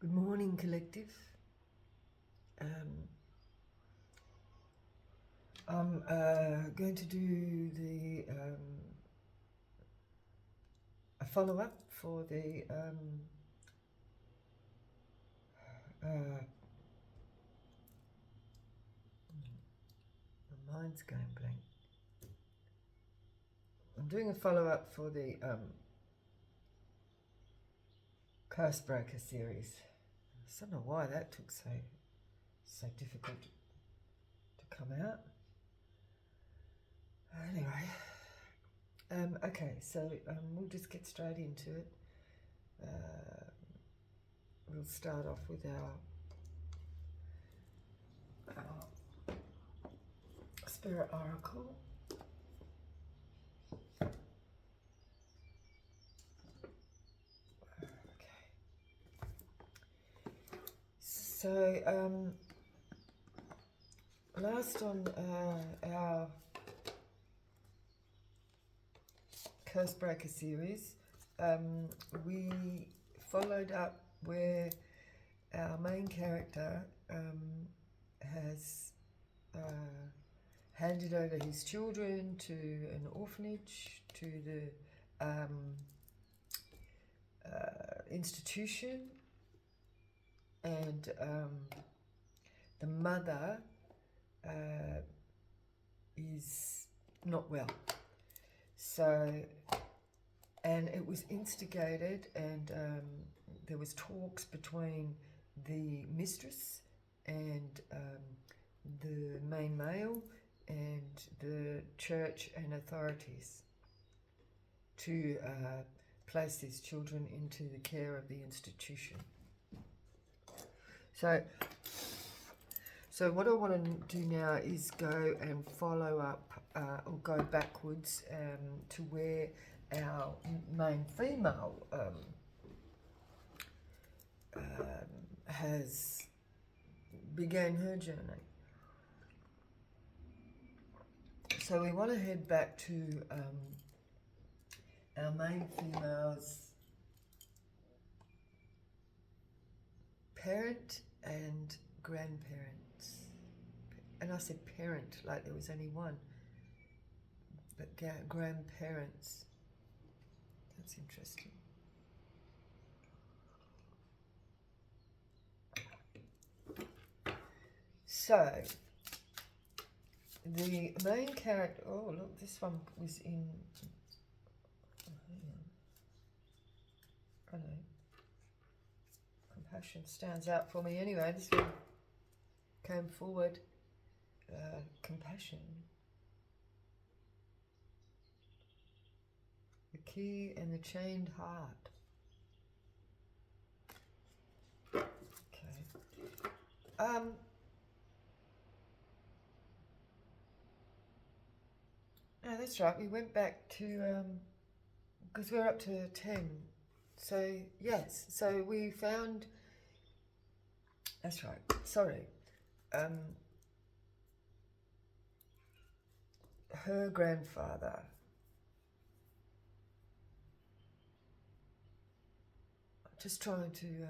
Good morning, collective. I'm going to do a follow-up for uh, my mind's going blank. I'm doing a follow-up for the cursebreaker series. I don't know why that took so difficult to come out. Anyway, okay, so we'll just get straight into it. We'll start off with our Spirit Oracle. Okay. So, last on our Cursebreaker series, we followed up where our main character has handed over his children to an orphanage, to the institution, and the mother is not well. So, and it was instigated, and there was talks between the mistress and the main male and the church and authorities to place these children into the care of the institution. So what I want to do now is go and follow up or go backwards to where our main female has began her journey. So we want to head back to our main female's parent and grandparents. And I said parent like there was only one, but grandparents. That's interesting. So, the main character, oh look, this one was in, I don't know, compassion stands out for me anyway. This one came forward, compassion. The key and the chained heart. Okay. No, that's right. We went back to, because we're up to 10. So, yes. So we found, that's right. Sorry. Her grandfather. Just trying to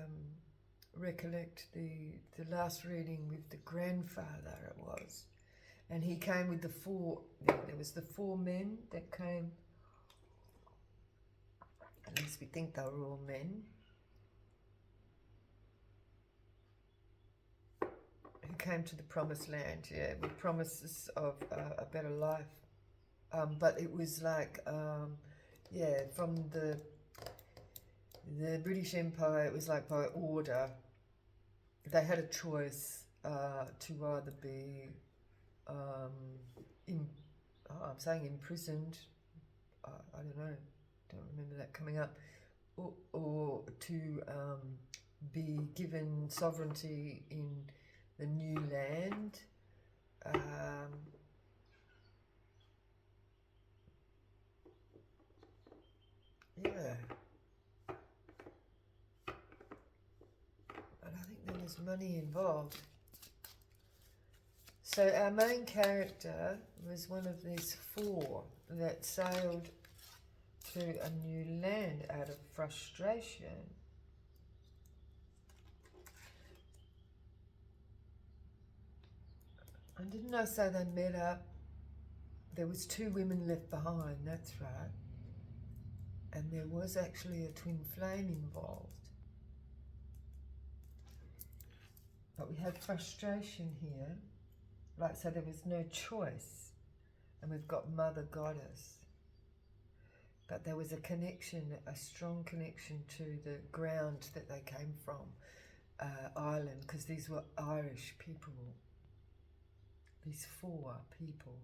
recollect the last reading with the grandfather it was. And he came with the four, there was the four men that came, at least we think they were all men, who came to the promised land, yeah, with promises of a better life. But it was like, yeah, from the British Empire, it was like by order. They had a choice to either be I'm saying imprisoned, I don't know, don't remember that coming up, or to be given sovereignty in the new land. Yeah. And I think there was money involved. So our main character was one of these four that sailed to a new land out of frustration. And didn't I say they met up? There was 2 women left behind, that's right. And there was actually a twin flame involved. But we had frustration here. Like, so there was no choice. And we've got Mother Goddess. But there was a connection, a strong connection to the ground that they came from, Ireland, because these were Irish people. These 4 people.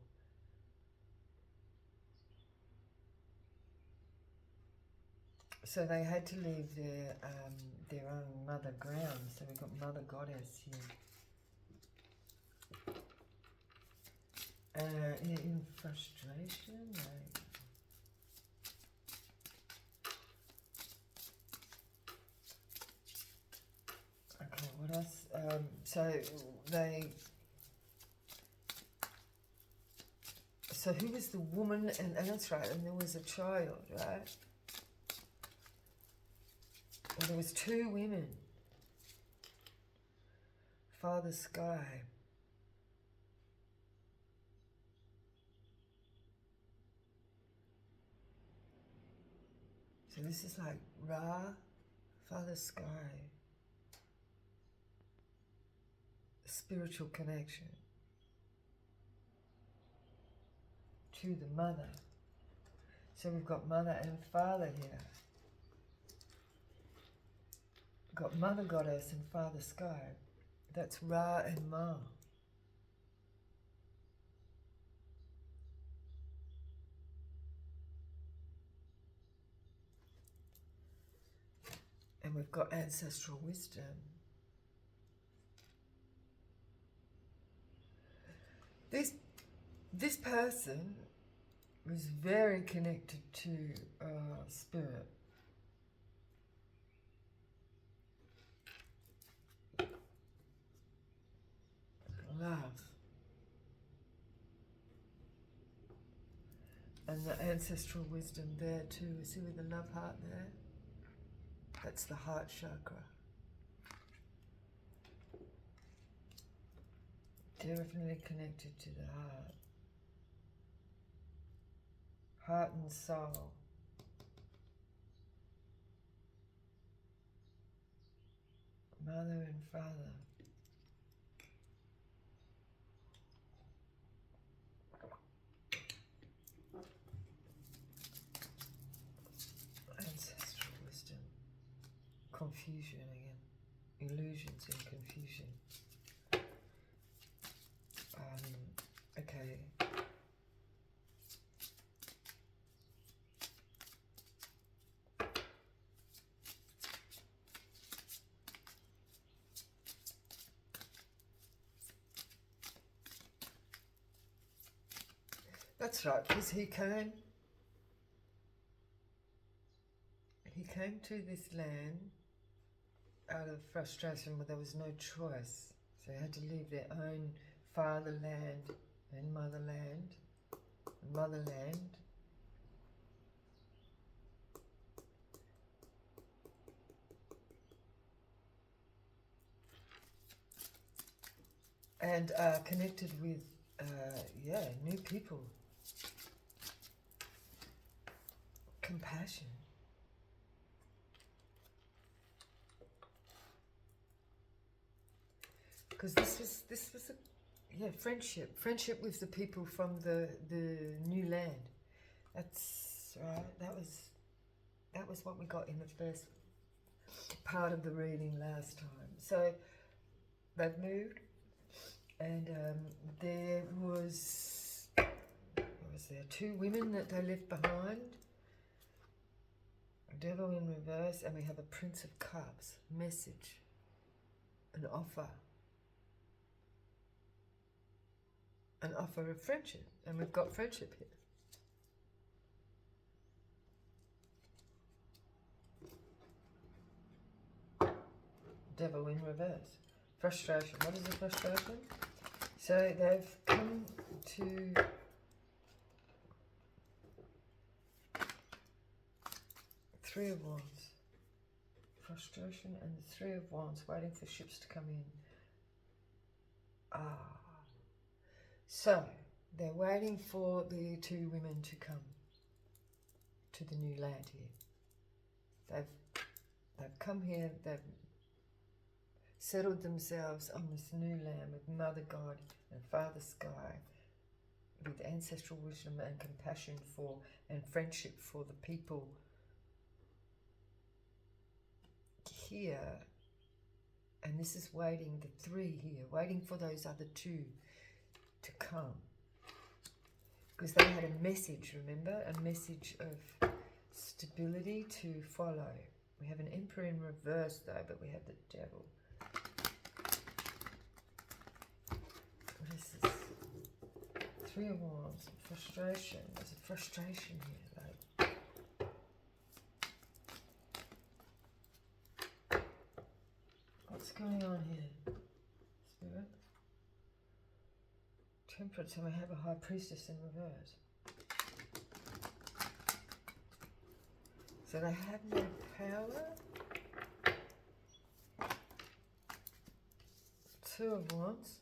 So they had to leave their own mother ground. So we've got Mother Goddess here. In frustration, like, okay, what else? So who was the woman? And that's right, and there was a child, right? And there was 2 women. Father Sky. So this is like Ra, Father Sky. Spiritual connection to the mother. So we've got Mother and Father here. We've got Mother Goddess and Father Sky. That's Ra and Ma. And we've got ancestral wisdom. This person was very connected to spirit. Love. And the ancestral wisdom there too. See with the love heart there? That's the heart chakra. Definitely connected to the heart. Heart and soul. Mother and father. Ancestral wisdom. Confusion again. Illusions and confusion. Okay. That's right, because he came to this land out of frustration where there was no choice. So they had to leave their own fatherland and motherland, and connected with, new people. Compassion. Because this was a friendship with the people from the new land. That's right. That was what we got in the first part of the reading last time. So they've moved, and there was 2 women that they left behind. Devil in reverse, and we have a Prince of Cups. Message, an offer of friendship, and we've got friendship here. Devil in reverse. Frustration. What is the frustration? So they've come to Three of Wands. Frustration and the Three of Wands, waiting for ships to come in. So they're waiting for the two women to come to the new land here. They've come here, they've settled themselves on this new land with Mother God and Father Sky, with ancestral wisdom and compassion for and friendship for the people here. And this is waiting, the three here, waiting for those other two to come. Because they had a message, remember? A message of stability to follow. We have an Emperor in reverse though, but we have the Devil. What is this? Three of Wands, frustration. There's a frustration here, like. What's going on here, Spirit? Temperance, and we have a High Priestess in reverse. So they have no power. Two of Wands.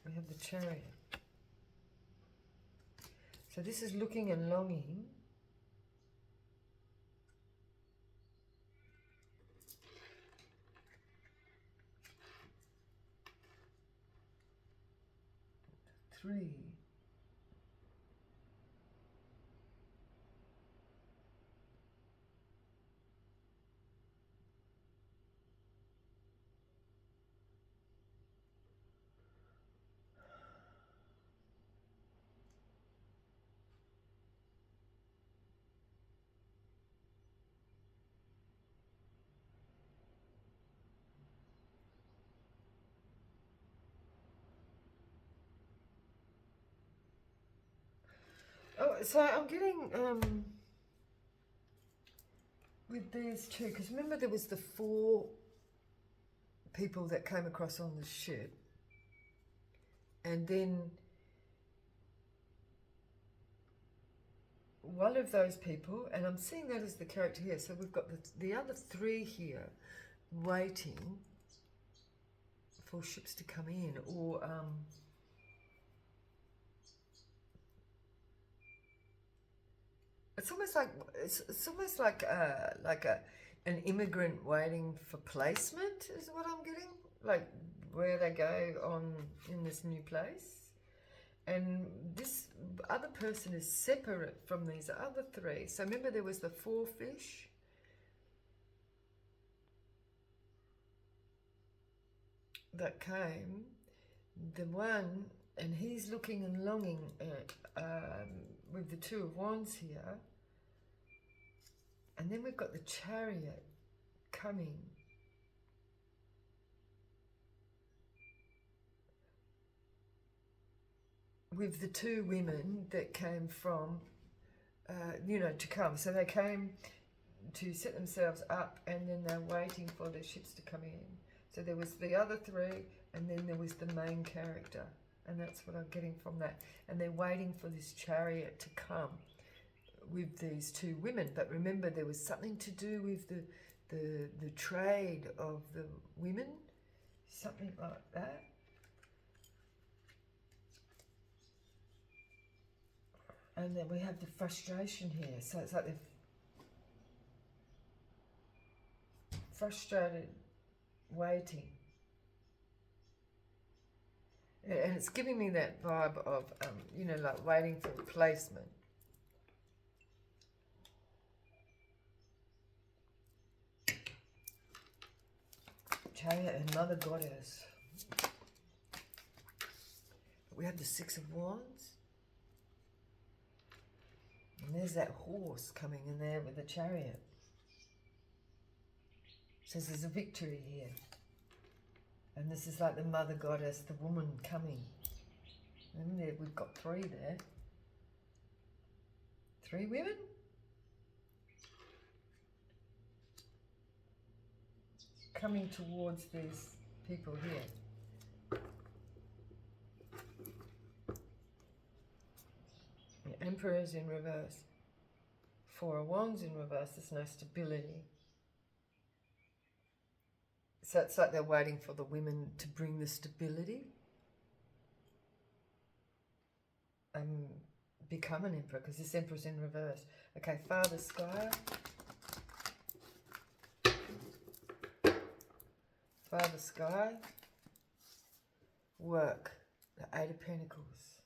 We have the Chariot. So this is looking and longing. Three. Oh, so I'm getting with these two, because remember there was the four people that came across on the ship, and then one of those people, and I'm seeing that as the character here, so we've got the other three here waiting for ships to come in, or it's almost like an immigrant waiting for placement is what I'm getting, like where they go on in this new place. And this other person is separate from these other three. So remember there was the four fish. That came, the one, and he's looking and longing with the Two of Wands here. And then we've got the Chariot coming. With the two women that came from, to come. So they came to set themselves up, and then they're waiting for the ships to come in. So there was the other three, and then there was the main character. And that's what I'm getting from that. And they're waiting for this Chariot to come with these two women. But remember, there was something to do with the trade of the women, something like that. And then we have the frustration here. So it's like they're frustrated, waiting. And it's giving me that vibe of, like waiting for replacement. Chariot and Mother Goddess. We have the Six of Wands. And there's that horse coming in there with the Chariot. Says there's a victory here. And this is like the Mother Goddess, the woman coming. And there, we've got three there. Three women? Coming towards these people here. The Emperor is in reverse. Four of Wands in reverse, there's no stability. So it's like they're waiting for the women to bring the stability. become an emperor, because this emperor's in reverse. Okay, Father Sky. Father Sky. Work. The Eight of Pentacles.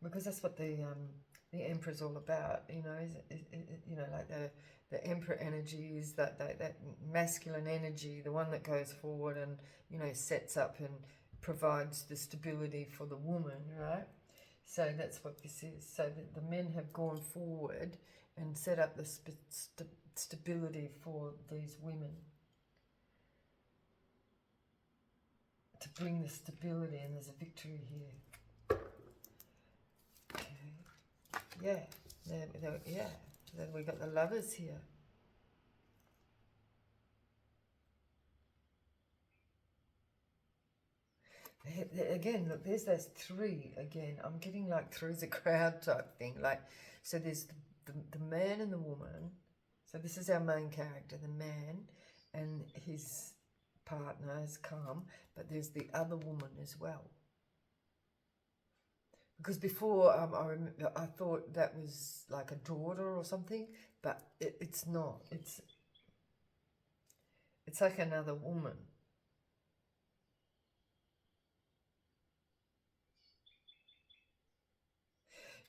Because that's what the Emperor's all about, you know. You know, like the Emperor energy is that masculine energy, the one that goes forward and, you know, sets up and provides the stability for the woman, right? So that's what this is. So the men have gone forward and set up the stability for these women, to bring the stability, and there's a victory here. Okay. Yeah. Yeah. Then we got the Lovers here. Again, look, there's those three again. I'm getting like through the crowd type thing. Like, so there's the man and the woman. So this is our main character, the man, and his partner has come, but there's the other woman as well. Because before, I thought that was like a daughter or something, but it's not. It's like another woman.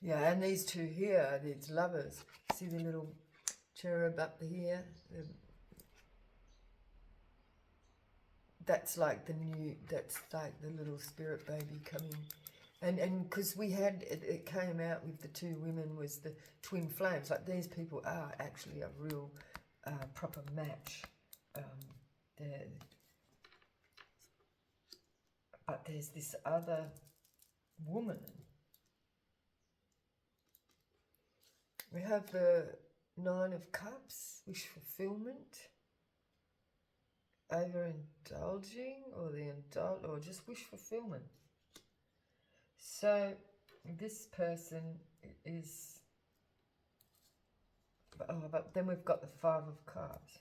Yeah, and these two here, these lovers. See the little cherub up here? That's like that's like the little spirit baby coming. And because we had, it came out with the two women was the twin flames. Like, these people are actually a real proper match. But there's this other woman. We have the Nine of Cups, wish fulfillment, overindulging, or just wish fulfillment. So this person is, but then we've got the Five of Cups.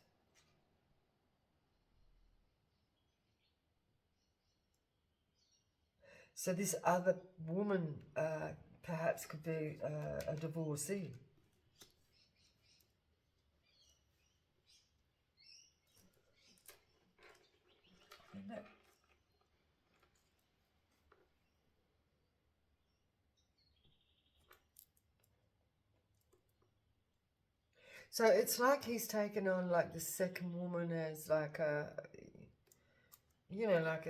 So this other woman perhaps could be a divorcee. So it's like he's taken on like the second woman as like a, you know, like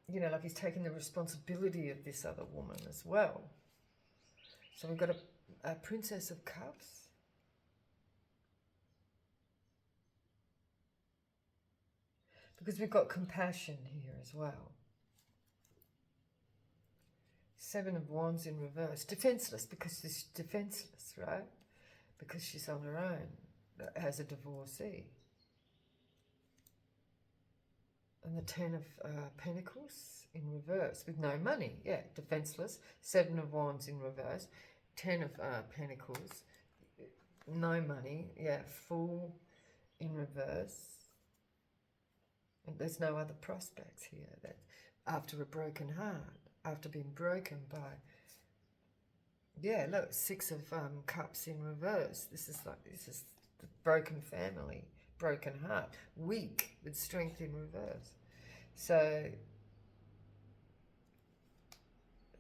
you know, like he's taking the responsibility of this other woman as well. So we've got a Princess of Cups. Because we've got compassion here as well. Seven of Wands in reverse. Defenseless, because she's defenseless, right? Because she's on her own as a divorcee. And the Ten of Pentacles in reverse with no money. Yeah, defenseless. Seven of Wands in reverse. Ten of Pentacles. No money. Yeah, Fool in reverse. And there's no other prospects here. That after a broken heart, after being broken by, yeah, look, Six of Cups in reverse. This is the broken family, broken heart, weak with Strength in reverse. So,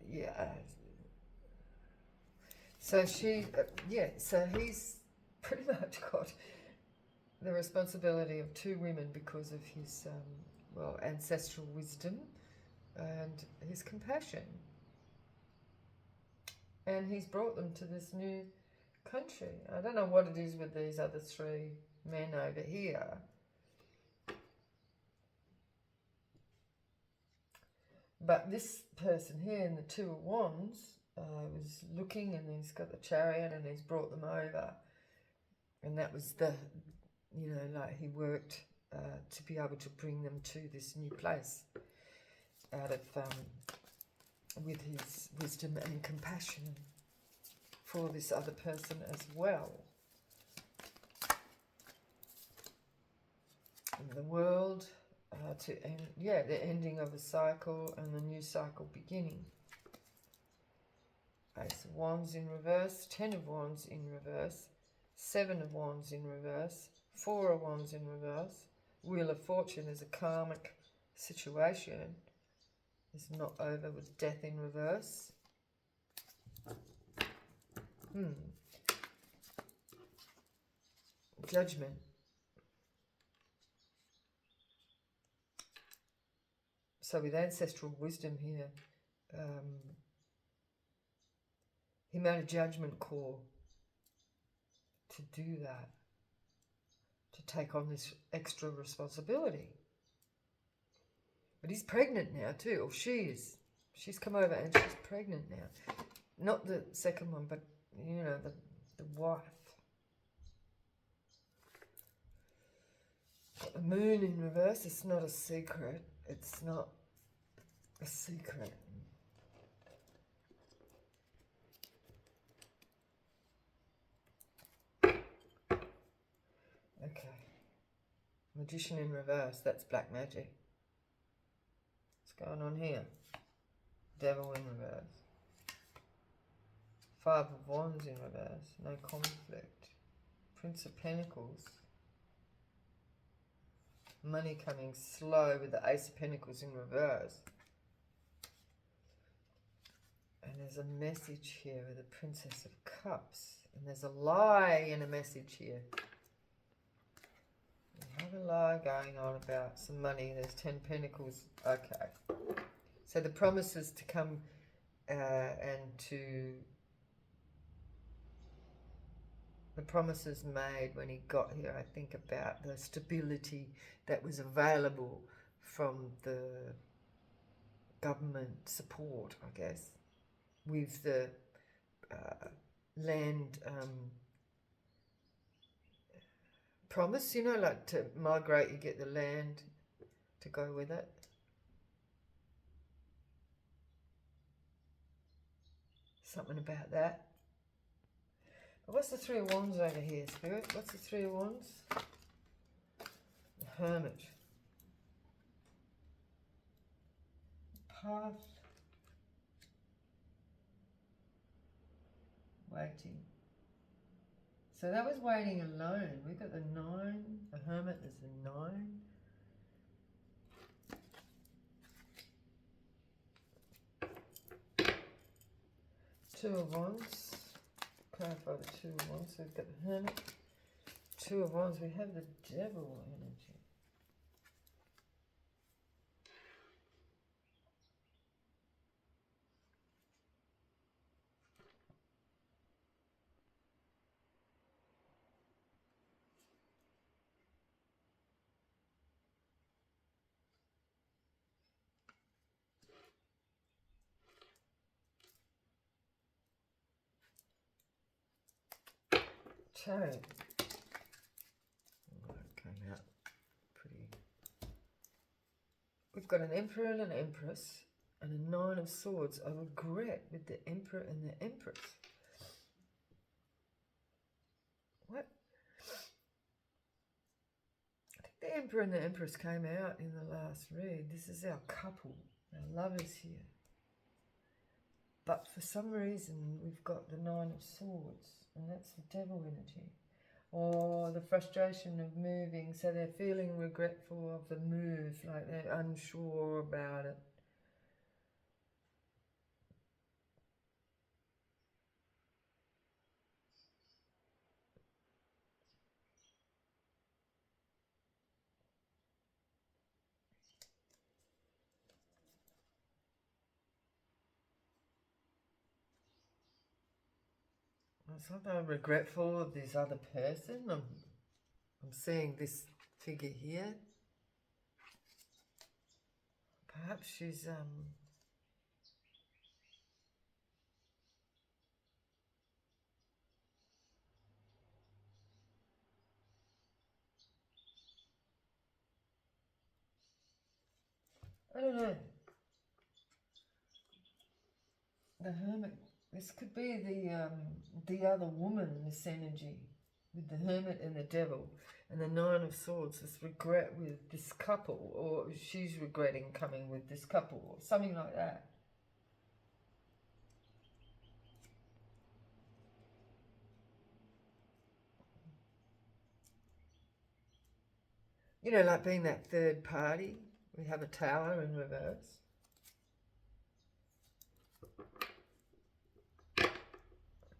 yeah. So so he's pretty much got the responsibility of two women because of his, ancestral wisdom and his compassion. And he's brought them to this new country. I don't know what it is with these other three men over here. But this person here in the Two of Wands was looking, and he's got the Chariot, and he's brought them over. And that was the, you know, like he worked to be able to bring them to this new place out of, with his wisdom and compassion for this other person as well. In the World, to end, yeah, the ending of a cycle and the new cycle beginning. Ace of Wands in reverse, 10 of Wands in reverse, 7 of Wands in reverse, 4 of Wands in reverse. Wheel of Fortune is a karmic situation. It's not over with Death in reverse. Judgment. So with ancestral wisdom here, he made a judgment call to do that, to take on this extra responsibility. But he's pregnant now too, or she is. She's come over and she's pregnant now. Not the second one, but, you know, the wife. The moon in reverse, it's not a secret. It's not a secret. Okay. Magician in reverse, that's black magic. What's going on here? Devil in reverse. 5 of Wands in reverse, no conflict. Prince of Pentacles. Money coming slow with the Ace of Pentacles in reverse. And there's a message here with the Princess of Cups. And there's a lie in a message here. We have a lie going on about some money. There's 10 Pentacles. Okay. So the promises to come and to... The promises made when he got here, I think, about the stability that was available from the government support, I guess, with the land promise, you know, like to migrate, you get the land to go with it. Something about that. But what's the Three of Wands over here, Spirit? What's the Three of Wands? The Hermit. Path. Waiting. So that was waiting alone. We've got the 9. The Hermit is the 9. 2 of Wands. Clarify the 2 of Wands. So we've got the Hermit. 2 of Wands. We have the Devil energy. Chariot. Oh, that came out pretty. We've got an Emperor and an Empress and a 9 of Swords. A regret with the Emperor and the Empress. What? I think the Emperor and the Empress came out in the last read. This is our couple, our lovers here. But for some reason, we've got the 9 of Swords. And that's the Devil energy. Or the frustration of moving. So they're feeling regretful of the move. Like they're unsure about it. It's not that I'm regretful of this other person. I'm seeing this figure here. Perhaps she's I don't know. The Hermit. This could be the other woman, this energy, with the Hermit and the Devil. And the Nine of Swords, this regret with this couple, or she's regretting coming with this couple, or something like that. You know, like being that third party. We have a Tower in reverse.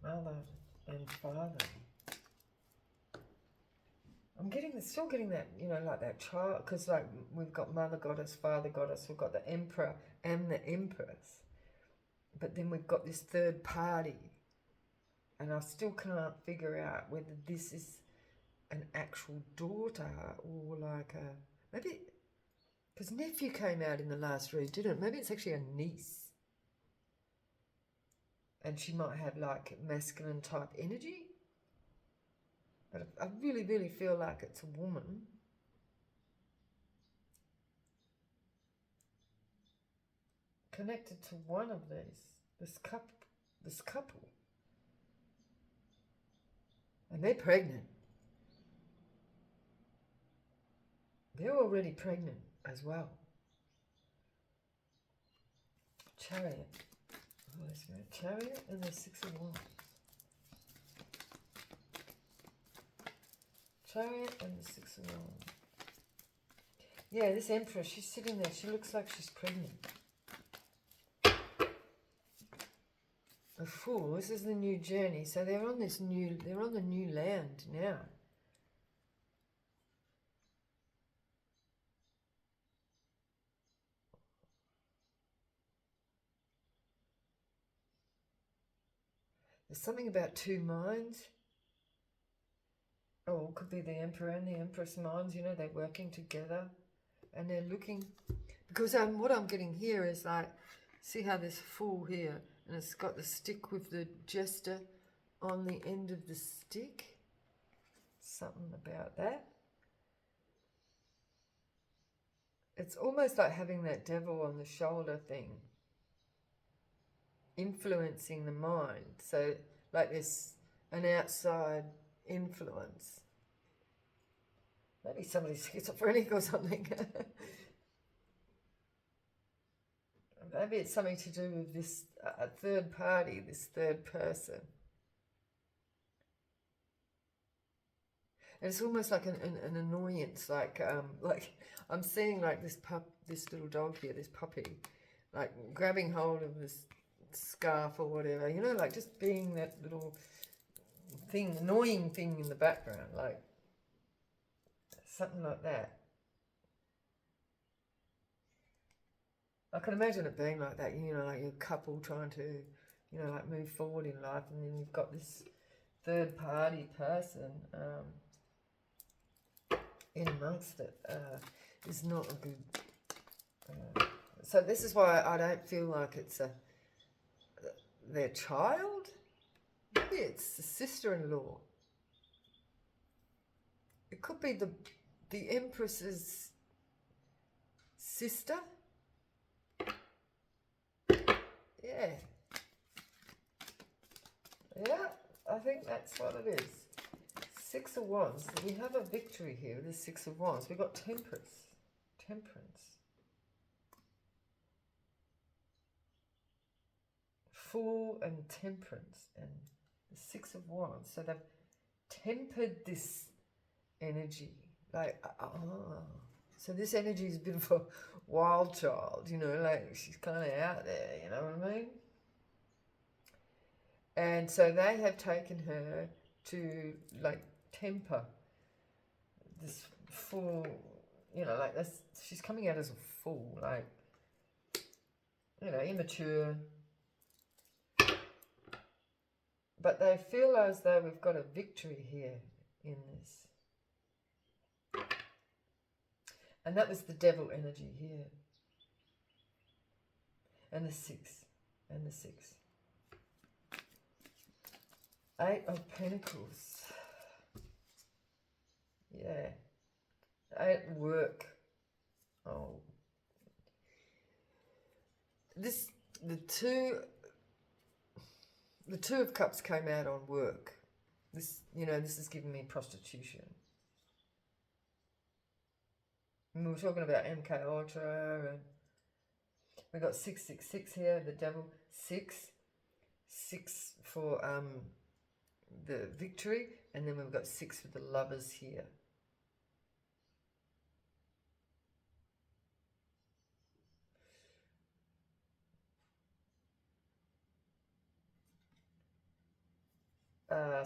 Mother and father. I'm still getting that, you know, like that child, because like we've got Mother Goddess, Father Goddess, we've got the Emperor and the Empress, but then we've got this third party, and I still can't figure out whether this is an actual daughter or like a, maybe, because nephew came out in the last read, didn't it? Maybe it's actually a niece, and she might have like masculine type energy. But I really, really feel like it's a woman. Connected to one of these. This couple. And they're pregnant. They're already pregnant as well. Chariot. Oh, let's go. Chariot and the Six of Wands. Chariot and the Six of Wands. Yeah, this Empress, she's sitting there. She looks like she's pregnant. The Fool, this is the new journey. So they're on the new land now. There's something about two minds. Oh, it could be the Emperor and the Empress minds, you know, they're working together and they're looking. Because what I'm getting here is like, see how this Fool here, and it's got the stick with the Jester on the end of the stick. Something about that. It's almost like having that devil on the shoulder thing, influencing the mind. So like this, an outside influence. Maybe somebody's schizophrenic or something. Maybe it's something to do with this third party, this third person. And it's almost like an annoyance, like I'm seeing like this little dog here, this puppy, like grabbing hold of this scarf or whatever, you know, like just being that little thing, annoying thing in the background, like something like that. I can imagine it being like that, you know, like your couple trying to, you know, like move forward in life, and then you've got this third party person in amongst it. Is not a good. So this is why I don't feel like it's their child. Maybe it's the sister-in-law. It could be the Empress's sister. Yeah. Yeah, I think that's what it is. Six of Wands. We have a victory here with the Six of Wands. We've got Temperance. Fool and Temperance. And the Six of Wands. So they've tempered this energy. Like, so this energy is a bit of a wild child, you know, like she's kind of out there, you know what I mean? And so they have taken her to, like, temper this fool, you know, like this. She's coming out as a fool, like, you know, immature. But they feel as though we've got a victory here in this. And that was the devil energy here. And the six. Eight of Pentacles. Yeah. At work. Oh. The two of Cups came out on work. This, you know, this is giving me prostitution. And we were talking about MK Ultra, and we got 666 here, the devil. 6 for the victory, and then we've got 6 for the lovers here.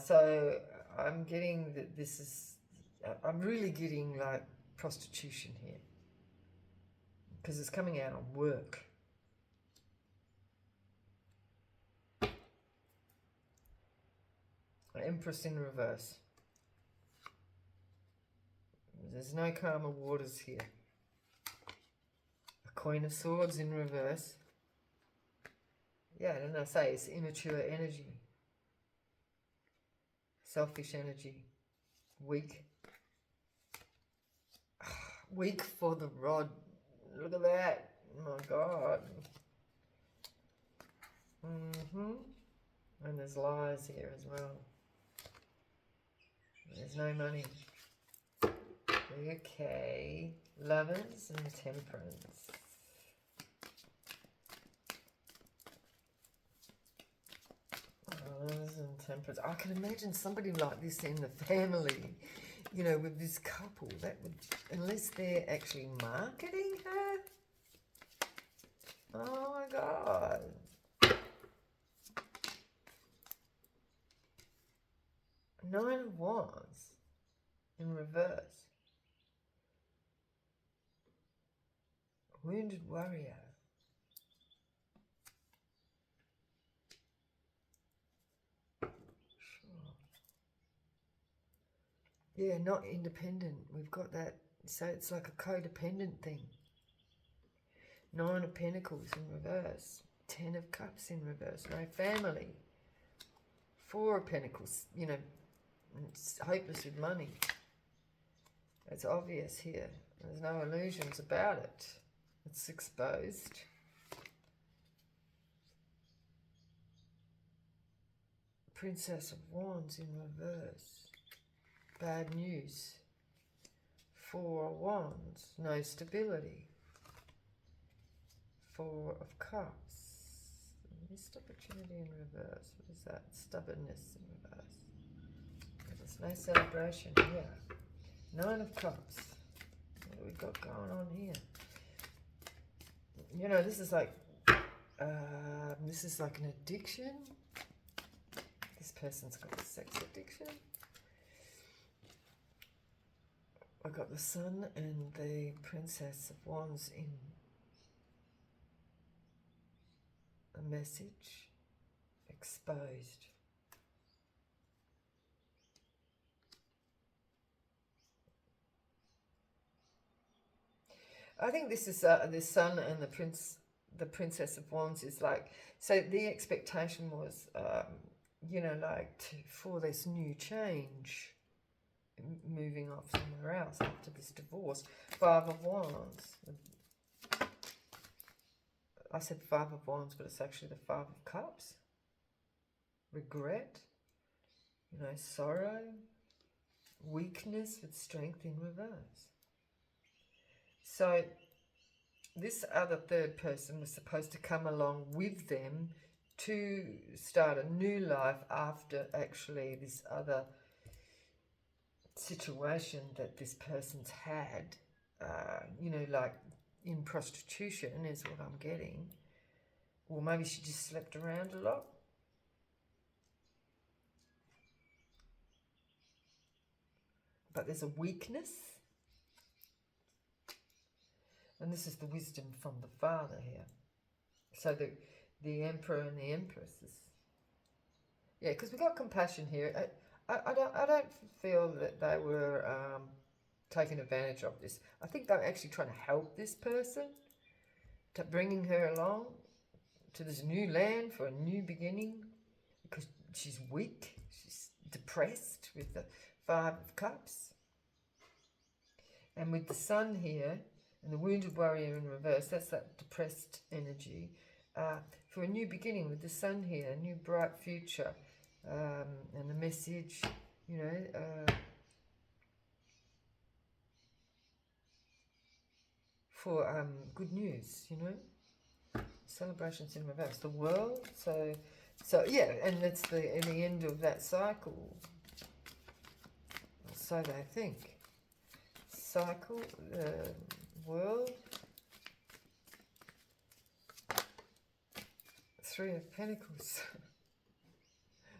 So I'm getting that this is, I'm really getting like prostitution here, because it's coming out on work. Empress in reverse. There's no calmer waters here. A Queen of Swords in reverse. Yeah, and I say it's immature energy. Selfish energy. Weak. Weak for the rod. Look at that. Oh my God. And there's lies here as well. There's no money. Okay. Lovers and Temperance. Lovers and Temperance. I can imagine somebody like this in the family, you know, with this couple. That would, unless they're actually marketing her. Oh my God. Nine of Wands in reverse. Wounded Warrior. Sure. Yeah, not independent. We've got that. So it's like a codependent thing. 9 of Pentacles in reverse. 10 of Cups in reverse. No family. 4 of Pentacles. You know, it's hopeless with money. It's obvious here. There's no illusions about it. It's exposed. Princess of Wands in reverse. Bad news. 4 of Wands. No stability. 4 of Cups. Missed opportunity in reverse. What is that? Stubbornness in reverse. There's no celebration here. 9 of Cups. What have we got going on here? You know, this is like an addiction. This person's got a sex addiction. I got the Sun and the Princess of Wands in a message. Exposed. I think this is the Sun and the Princess of Wands is like, so the expectation was, you know, like for this new change, moving off somewhere else after this divorce. 5 of Wands. I said 5 of Wands, but it's actually the 5 of Cups. Regret, you know, sorrow, weakness with strength in reverse. So this other third person was supposed to come along with them to start a new life after actually this other situation that this person's had, you know, like in prostitution is what I'm getting. Or maybe she just slept around a lot. But there's a weakness. And this is the wisdom from the Father here. So the Emperor and the Empress is... Yeah, because we've got compassion here. I don't feel that they were taking advantage of this. I think they're actually trying to help this person, to bringing her along to this new land for a new beginning, because she's weak, she's depressed with the 5 of Cups. And with the Sun here, and the Wounded Warrior in reverse, that's that depressed energy. For a new beginning with the Sun here, a new bright future, and the message, you know, for good news, you know. Celebrations in reverse. The world. So yeah, and that's the end of that cycle. So they think. Cycle, world. Three of Pentacles.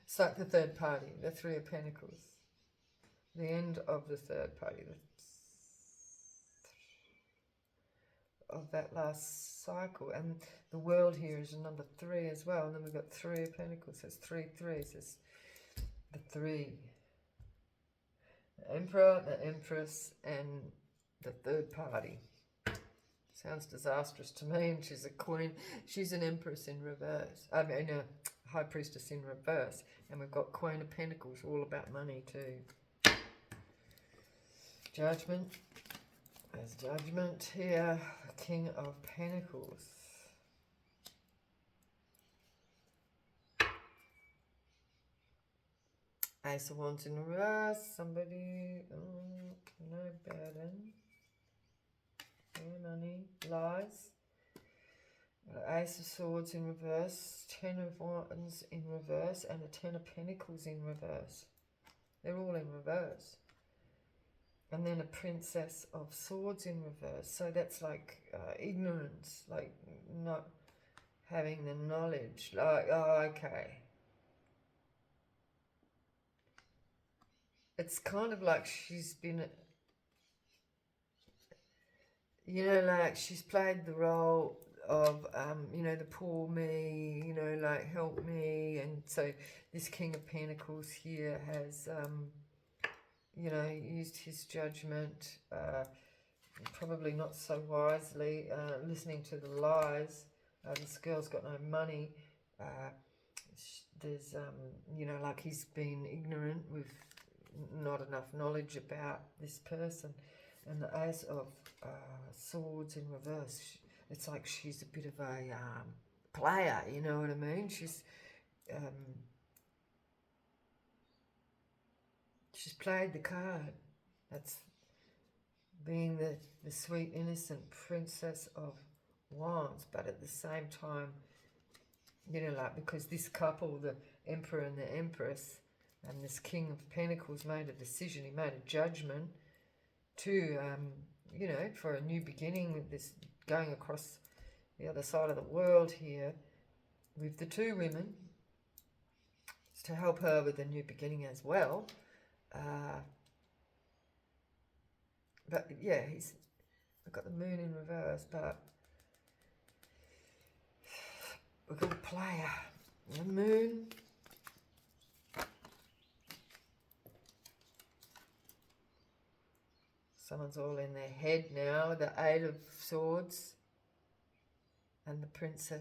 It's like the third party, the Three of Pentacles. The end of the third party. Of that last cycle. And the world here is a number 3 as well. And then we've got Three of Pentacles. There's 3 threes. There's the 3. The Emperor, the Empress, and the third party. Sounds disastrous to me. And she's a queen. She's an Empress in reverse. I mean, a High Priestess in reverse. And we've got Queen of Pentacles, all about money too. Judgment. There's Judgment here. King of Pentacles. Ace of Wands in reverse. Somebody, no burden. No money. Lies. Ace of Swords in reverse. 10 of Wands in reverse. And a 10 of Pentacles in reverse. They're all in reverse. And then a Princess of Swords in reverse. So that's like ignorance, like not having the knowledge. Like, oh, okay. It's kind of like she's been, you know, like she's played the role of, you know, the poor me, you know, like help me. And so this King of Pentacles here has... you know, used his judgment, probably not so wisely, listening to the lies. This girl's got no money. There's, you know, like he's been ignorant with not enough knowledge about this person. And the Ace of Swords in reverse, it's like she's a bit of a player, you know what I mean? She's played the card. That's being the sweet, innocent Princess of Wands. But at the same time, you know, like, because this couple, the Emperor and the Empress, and this King of Pentacles made a decision. He made a judgment to, you know, for a new beginning with this going across the other side of the world here with the 2 women. It's to help her with a new beginning as well. But yeah, I've got the Moon in reverse, but we've got a player. The Moon. Someone's all in their head now. The 8 of Swords and the Prince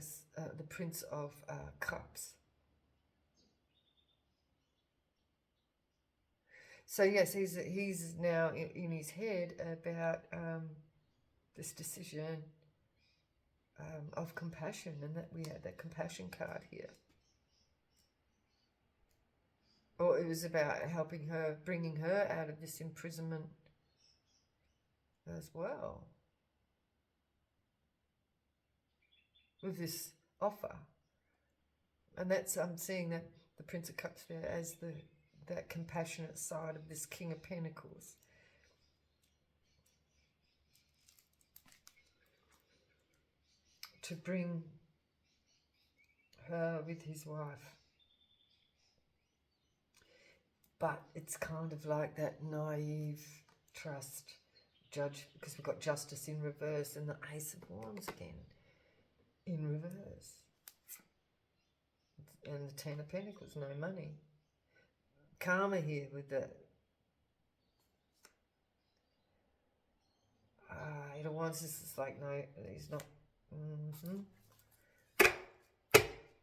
of Cups. So yes, he's now in his head about this decision of compassion, and that we had that compassion card here. Or it was about helping her, bringing her out of this imprisonment as well, with this offer. And that's, I'm seeing that the Prince of Cups there as that compassionate side of this King of Pentacles. To bring her with his wife. But it's kind of like that naive trust, judge, because we've got Justice in reverse and the Ace of Wands again in reverse. And the 10 of Pentacles, no money. Karma here with the 8 of Wands. This is like, no, he's not.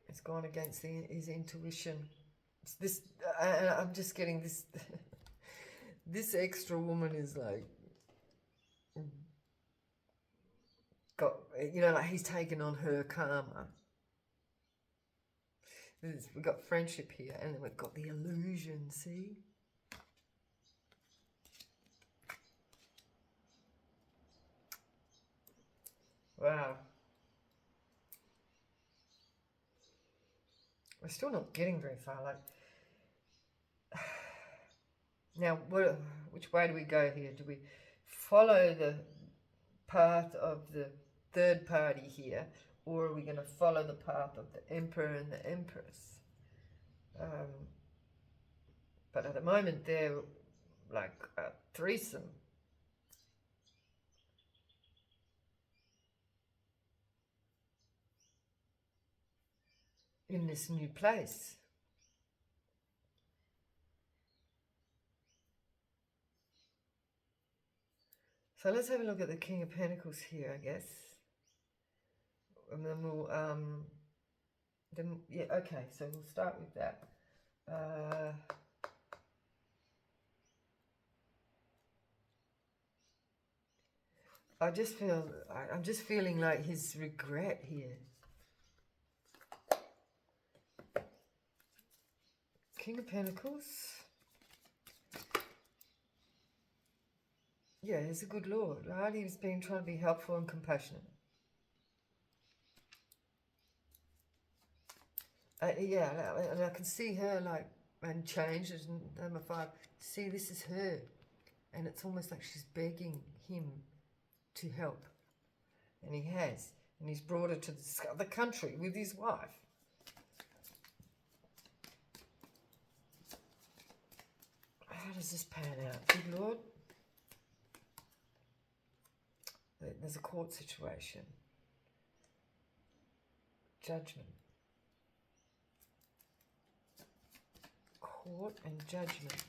It's gone against his intuition. It's this, I'm just getting this. This extra woman is like, got, you know, like he's taken on her karma. We've got friendship here, and then we've got the illusion, see? Wow. We're still not getting very far. Like, now, which way do we go here? Do we follow the path of the third party here, or are we going to follow the path of the Emperor and the Empress? But at the moment, they're like a threesome. In this new place. So let's have a look at the King of Pentacles here, I guess. And then we'll, yeah, okay, so we'll start with that. I'm just feeling like his regret here. King of Pentacles. Yeah, he's a good lord, right? He's been trying to be helpful and compassionate. Yeah, and I can see her like, and change, as number 5. See, this is her. And it's almost like she's begging him to help. And he has. And he's brought her to this other country with his wife. How does this pan out? Good Lord. There's a court situation. Judgment. Court and judgment.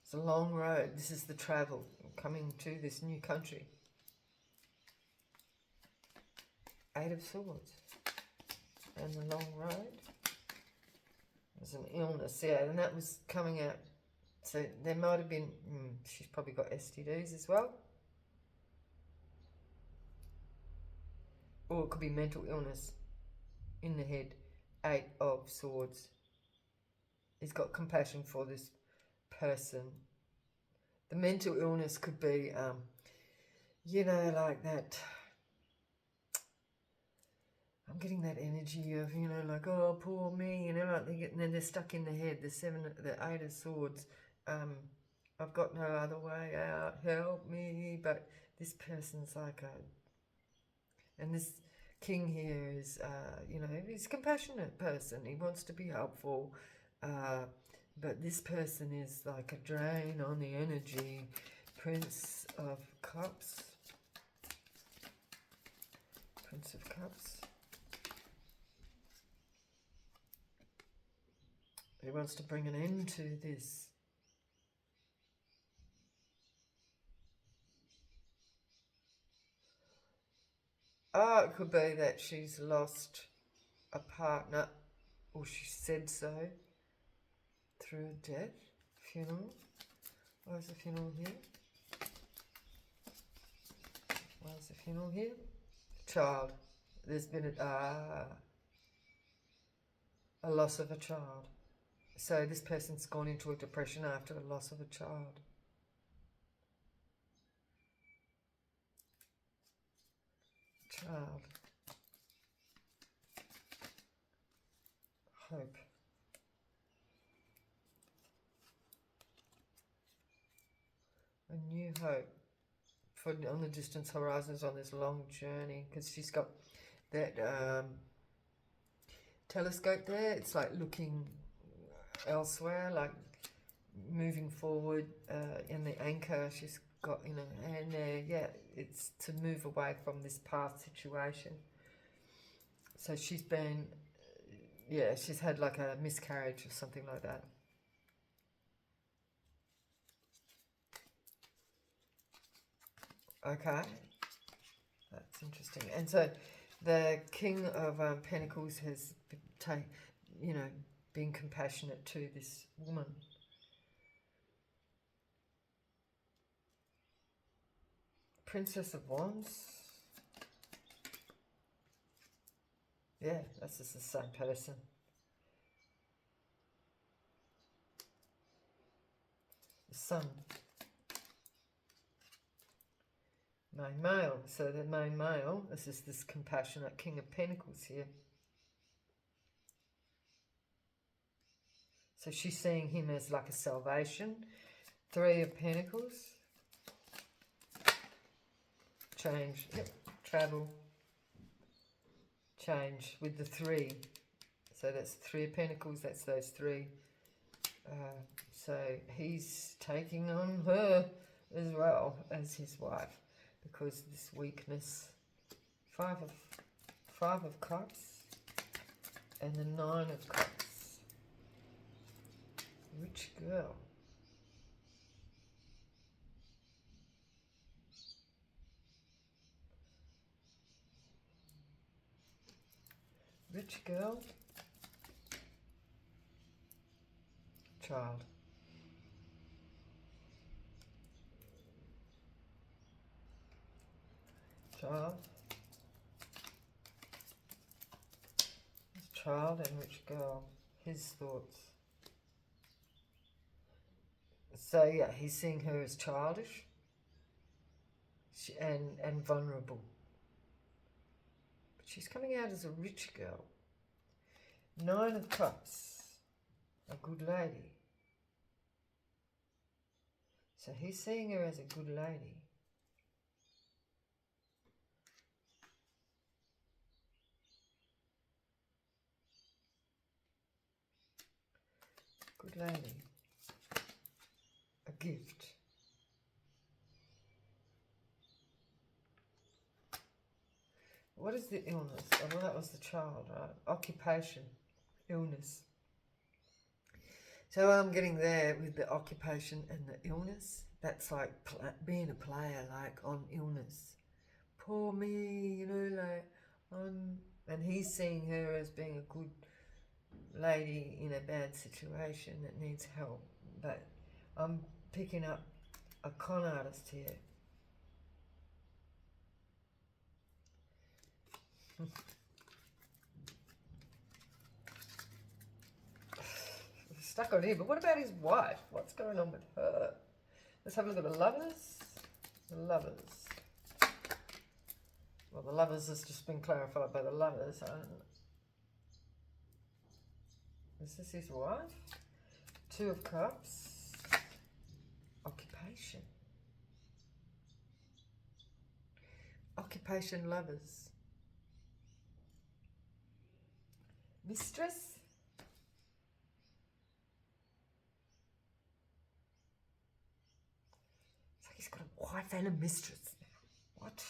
It's a long road. This is the travel coming to this new country. 8 of Swords. And the long road. There's an illness, yeah, and that was coming out. So there might have been, she's probably got STDs as well. Or it could be mental illness in the head. 8 of Swords. He's got compassion for this person. The mental illness could be, you know, like that. I'm getting that energy of, you know, like, oh, poor me, you know, like and then they're stuck in the head. The 8 of Swords. I've got no other way out. Help me. But this person's like and this king here is, you know, he's a compassionate person. He wants to be helpful. But this person is like a drain on the energy. Prince of Cups. Prince of Cups. He wants to bring an end to this. Oh, it could be that she's lost a partner, or she said so, through a death, funeral. Why is the funeral here? Why is the funeral here? Child. There's been a loss of a child. So this person's gone into a depression after the loss of a child. Child. Hope. A new hope for on the distance horizons on this long journey, because she's got that telescope there. It's like looking elsewhere, like moving forward, in the anchor she's got in her hand there. Yeah, it's to move away from this past situation. So she's been, yeah, she's had like a miscarriage or something like that. Okay, that's interesting. And so the King of Pentacles has been compassionate to this woman. Princess of Wands. Yeah, that's just the same person. The Sun. main male. So the main male, this is this compassionate King of Pentacles here. So she's seeing him as like a salvation. Three of Pentacles. Change. Yep. Travel. Change with the three. So that's Three of Pentacles. That's those three. So he's taking on her as well as his wife. Because this weakness. Five of Cups. And the Nine of Cups. Rich girl. Rich girl. Child. Child. Child and rich girl. His thoughts. So yeah, he's seeing her as childish and vulnerable. But she's coming out as a rich girl. Nine of Cups. A good lady. So he's seeing her as a good lady. Good lady. A gift. What is the illness? Oh, well, that was the child, right? Occupation. Illness. So I'm getting there with the occupation and the illness. That's like being a player, like on illness. Poor me, you know, like and he's seeing her as being a good lady in a bad situation that needs help. But I'm picking up a con artist here. Stuck on here, but what about his wife? What's going on with her? Let's have a look at the lovers. The lovers. Well, the lovers has just been clarified by the lovers. Is this his wife? Two of Cups. Occupation. Occupation lovers. Mistress. It's like he's got a wife and a mistress now. What?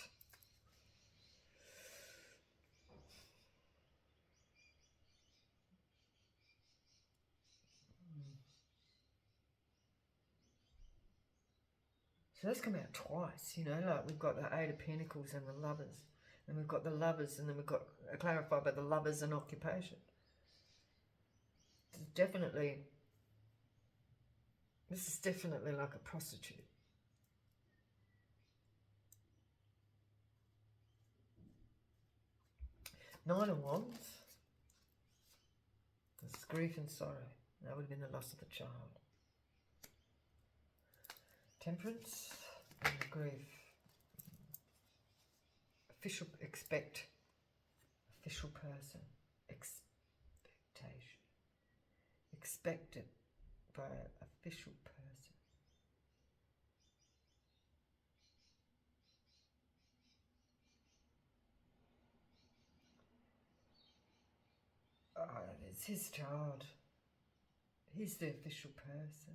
So that's come out twice, you know, like we've got the Eight of Pentacles and the lovers. And we've got the lovers, and then we've got clarified by the lovers and occupation. This is definitely like a prostitute. Nine of Wands. This is grief and sorrow. That would have been the loss of the child. Temperance and the grief. Official person. Expectation. Expected by an official person. It's his child. He's the official person.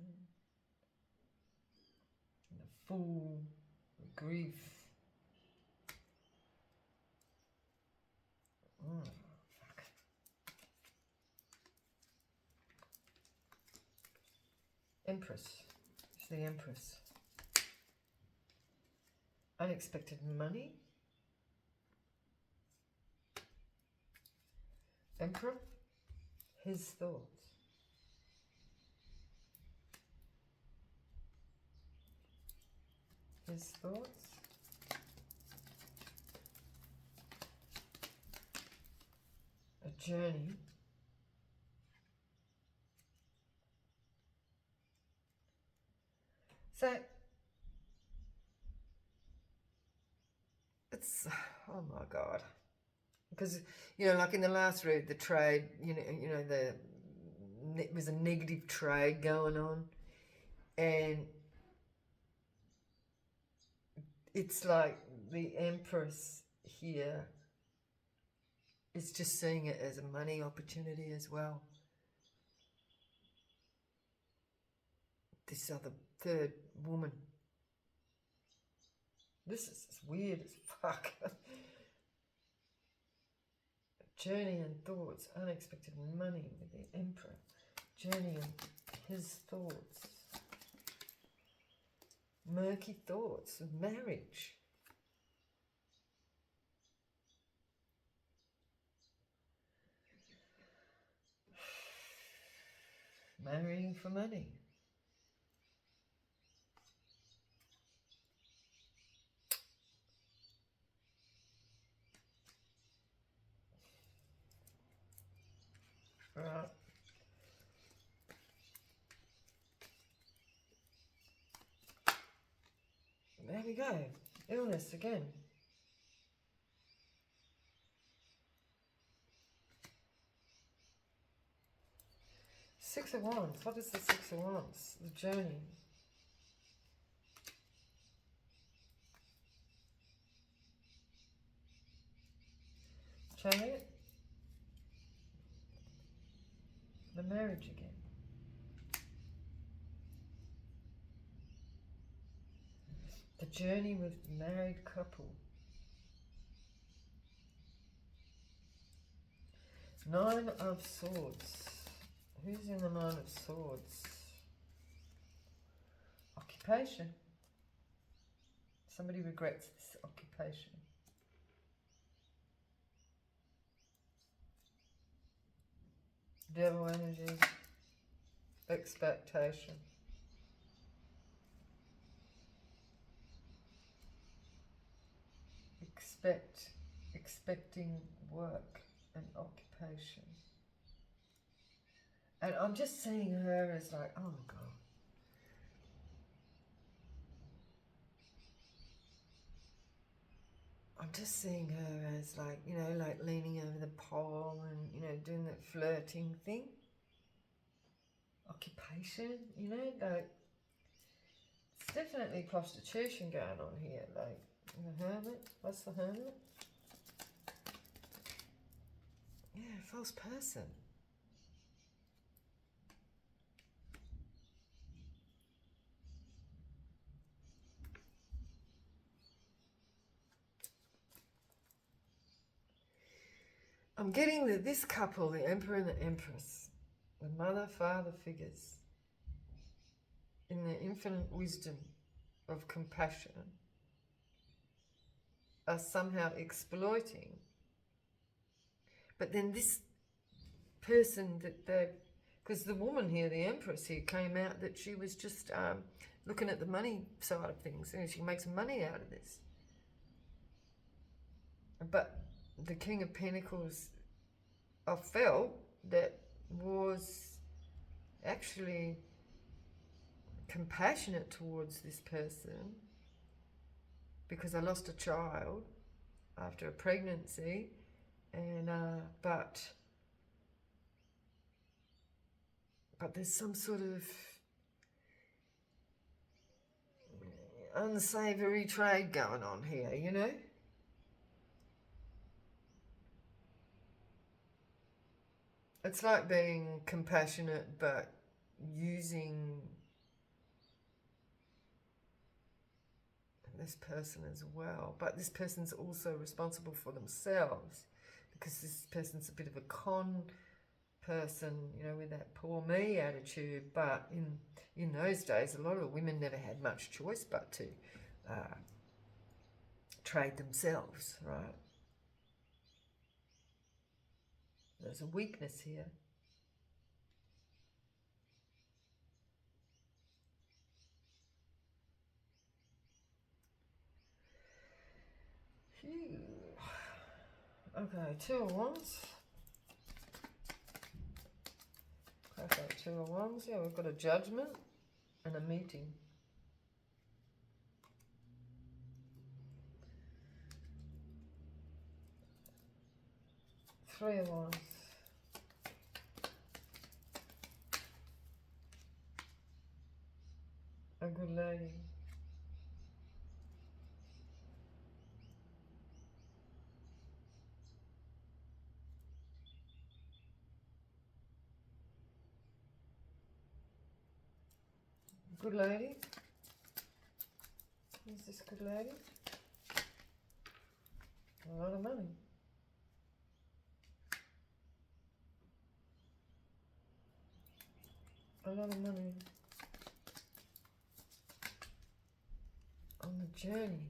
And the fool, the grief. Fuck. Empress. It's the Empress. Unexpected money. Emperor. His thoughts. His thoughts. A journey. So it's, oh my God. Because, you know, like in the last read, the trade, it was a negative trade going on. And it's like the Empress here is just seeing it as a money opportunity as well. This other third woman. This is weird as fuck. Journey and thoughts, unexpected money with the Emperor. Journey and his thoughts. Murky thoughts of marriage. Marrying for money. Right. There we go. Illness again. Six of Wands. What is the Six of Wands? The journey. Chariot. The marriage again. The journey with the married couple. Nine of Swords. Who's in the Nine of Swords? Occupation. Somebody regrets this occupation. Devil energy. Expectation. Expecting work and occupation. And I'm just seeing her as like, oh God. I'm just seeing her as like, you know, like leaning over the pole and, you know, doing that flirting thing. Occupation, you know, like, it's definitely prostitution going on here. Like, the Hermit. What's the Hermit? Yeah, false person. I'm getting that this couple, the Emperor and the Empress, the mother-father figures, in their infinite wisdom of compassion, are somehow exploiting. But then this person that they, because the woman here, the Empress here, came out that she was just looking at the money side of things, and she makes money out of this. But the King of Pentacles, I felt that was actually compassionate towards this person, because I lost a child after a pregnancy, and but there's some sort of unsavory trade going on here, you know. It's like being compassionate but using this person as well. But this person's also responsible for themselves, because this person's a bit of a con person, you know, with that poor me attitude. But in those days, a lot of the women never had much choice but to trade themselves, right? There's a weakness here. Phew. Okay, 2 of Wands. Okay, 2 of Wands. Yeah, we've got a judgment and a meeting. Three of Wands. A good lady. Good lady. Is this good lady? A lot of money. A lot of money on the journey.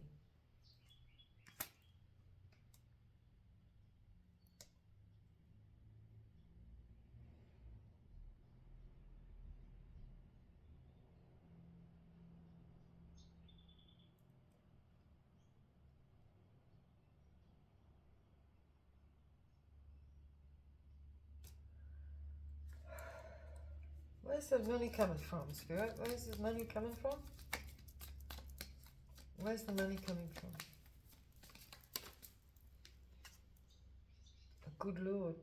Where's the money coming from, Spirit? Where's the money coming from? Where's the money coming from? A good Lord.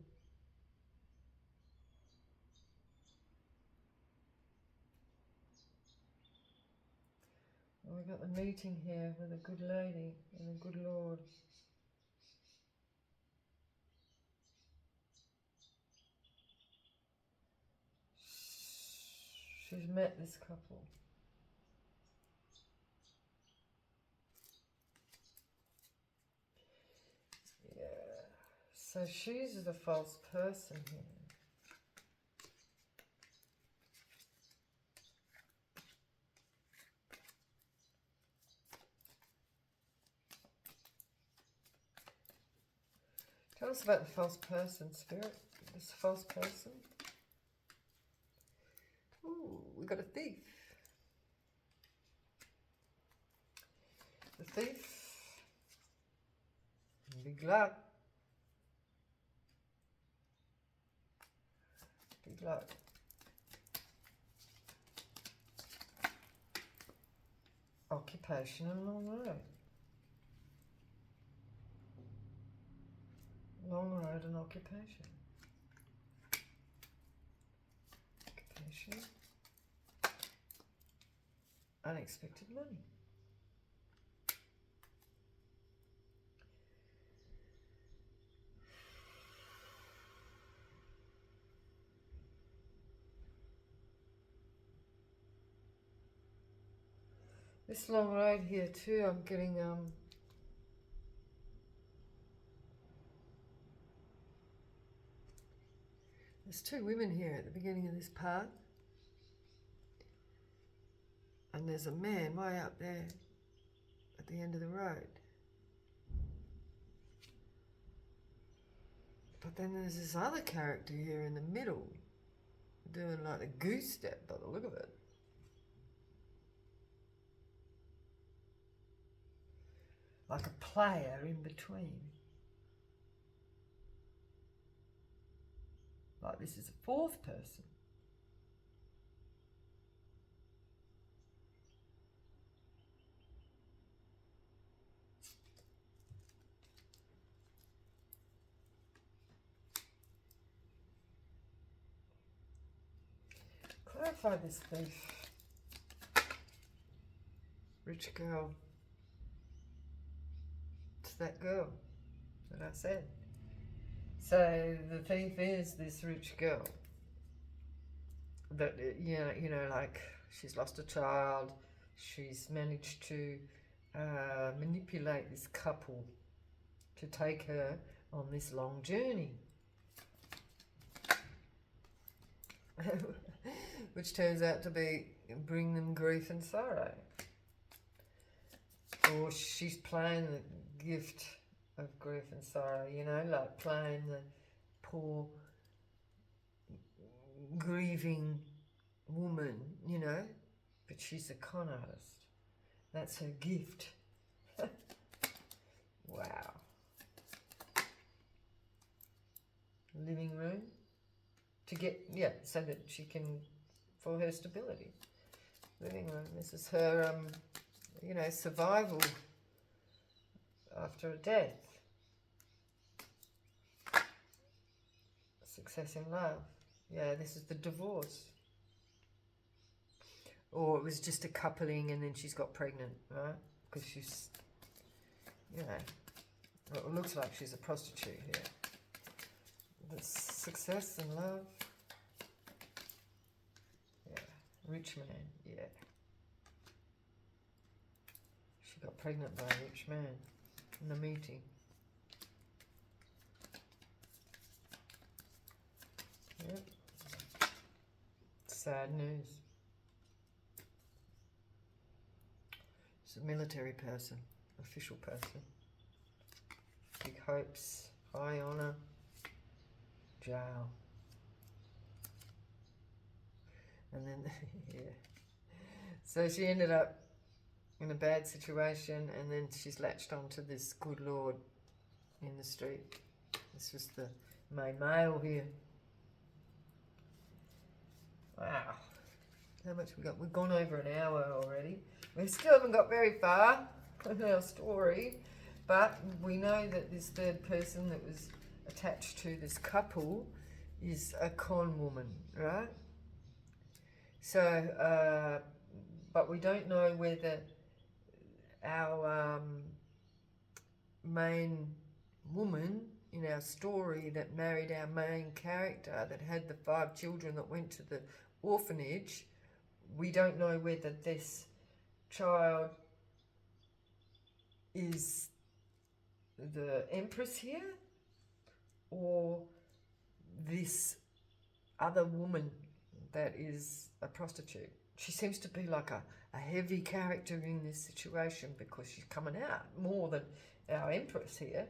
Well, we've got the meeting here with a good lady and a good Lord. She's met this couple. Yeah. So she's the false person here. Tell us about the false person, Spirit. This false person. Ooh, we got a thief. The thief. Big luck. Big luck. Occupation and long road. Long road and occupation. Occupation. Unexpected money. This long road here too, I'm getting there's two women here at the beginning of this part. And there's a man way up there at the end of the road. But then there's this other character here in the middle doing like a goose step by the look of it. Like a player in between. Like this is a fourth person. Clarify this thief. Rich girl. It's that girl that I said. So the thief is this rich girl. That, you know, like she's lost a child. She's managed to manipulate this couple to take her on this long journey. Which turns out to be bring them grief and sorrow. Or she's playing the gift of grief and sorrow, you know, like playing the poor grieving woman, you know, but she's a con artist. That's her gift. Wow. Living room to get, yeah, so that she can, for her stability. Living room, this is her, you know, survival after a death. Success in love. Yeah, this is the divorce. Or it was just a coupling and then she's got pregnant, right? Because she's, you know, well, it looks like she's a prostitute here. But success in love. Yeah, rich man, yeah. She got pregnant by a rich man in the meeting. Yep. Sad news. It's a military person, official person. Big hopes, high honour, jail. And then, yeah. So she ended up in a bad situation, and then she's latched onto this good Lord in the street. This was the main male here. Wow. How much we got? We've gone over an hour already. We still haven't got very far in our story, but we know that this third person that was attached to this couple is a con woman, right? So, but we don't know whether our main woman in our story that married our main character that had the 5 children that went to the orphanage, we don't know whether this child is the Empress here or this other woman that is a prostitute. She seems to be like a heavy character in this situation because she's coming out more than our Empress here.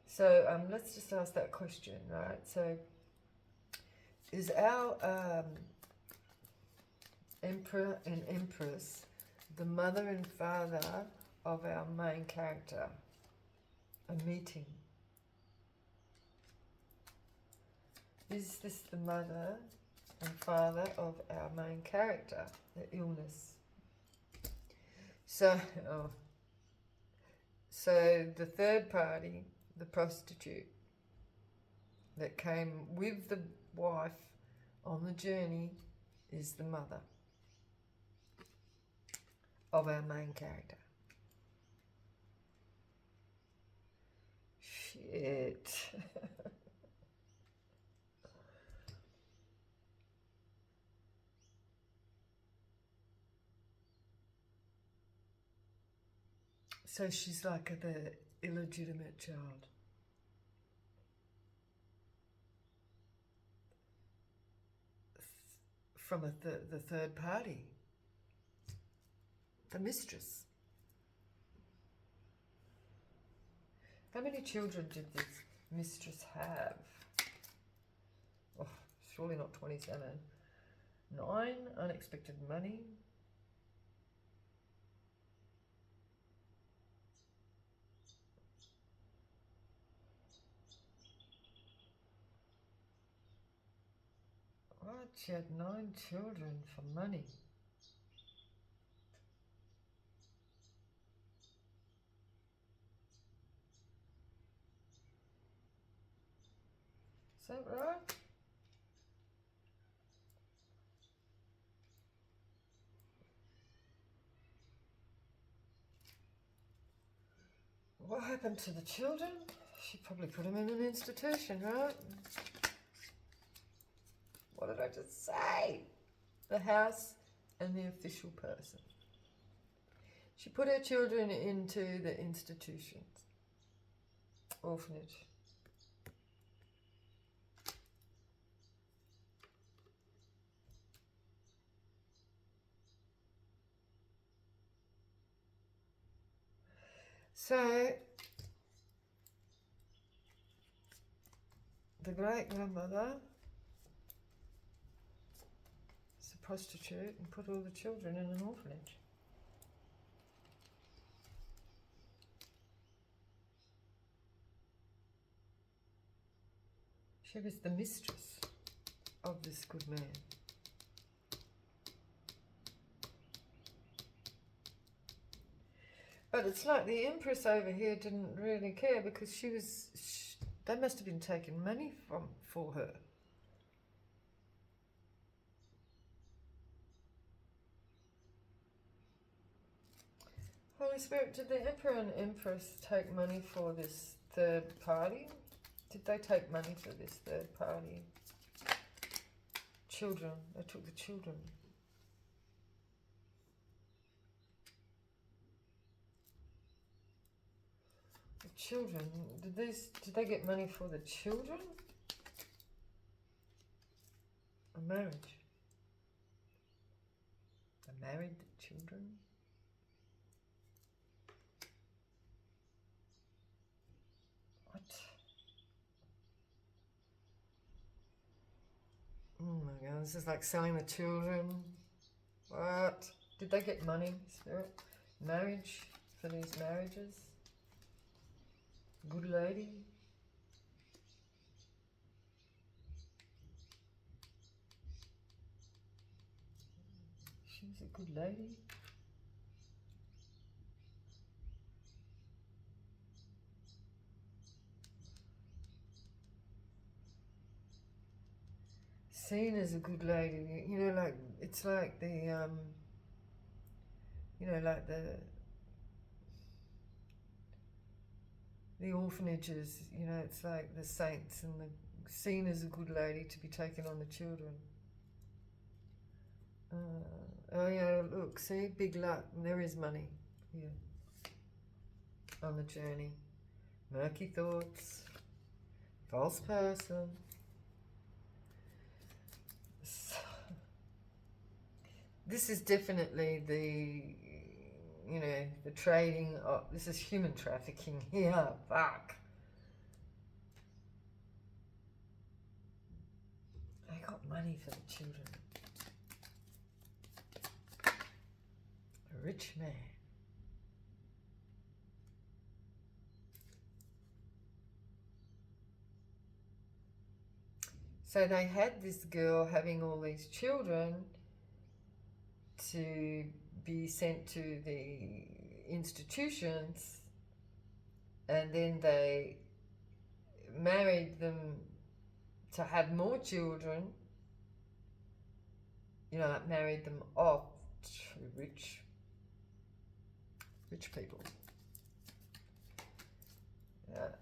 So let's just ask that question, right? So is our Emperor and Empress the mother and father of our main character? A meeting. Is this the mother and father of our main character, the illness? So, so the third party, the prostitute that came with the wife on the journey, is the mother of our main character. Shit. So she's like the illegitimate child. From the third party. The mistress. How many children did this mistress have? Oh, surely not 27. 9, unexpected money. What? She had 9 children for money. Is that right? What happened to the children? She probably put them in an institution, right? What did I just say? The house and the official person. She put her children into the institutions. Orphanage. So, the great-grandmother is a prostitute and put all the children in an orphanage. She was the mistress of this good man. But it's like the Empress over here didn't really care because she was They must have been taking money for her. Holy Spirit, did the Emperor and Empress take money for this third party? Did they take money for this third party? Children. They took the children. The children. Did they get money for the children? A marriage. They married the children? What? Oh my God, this is like selling the children. What? Did they get money, Spirit? Marriage for these marriages? Good lady? She's a good lady? Seen as a good lady, you know, like, it's like the, you know, like the orphanages, you know, it's like the saints and the seen as a good lady to be taken on the children. Oh yeah, look, see, big luck, there is money here on the journey. Murky thoughts, false person. This is definitely the, you know, the trading of, this is human trafficking here, fuck. They got money for the children. A rich man. So they had this girl having all these children to be sent to the institutions, and then they married them to have more children, you know, like married them off to rich people. Yeah,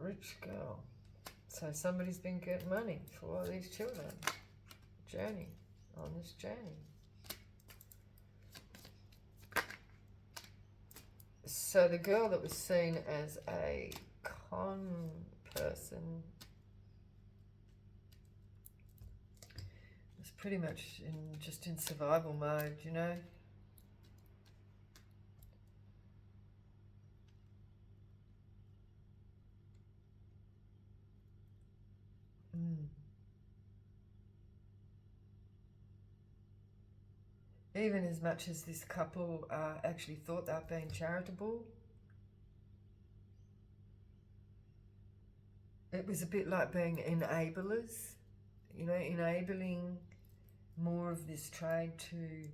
a rich girl. So somebody's been getting money for all these children. Journey, on this journey. So the girl that was seen as a con person was pretty much just in survival mode, you know. Even as much as this couple actually thought they were being charitable, it was a bit like being enablers, you know, enabling more of this trade to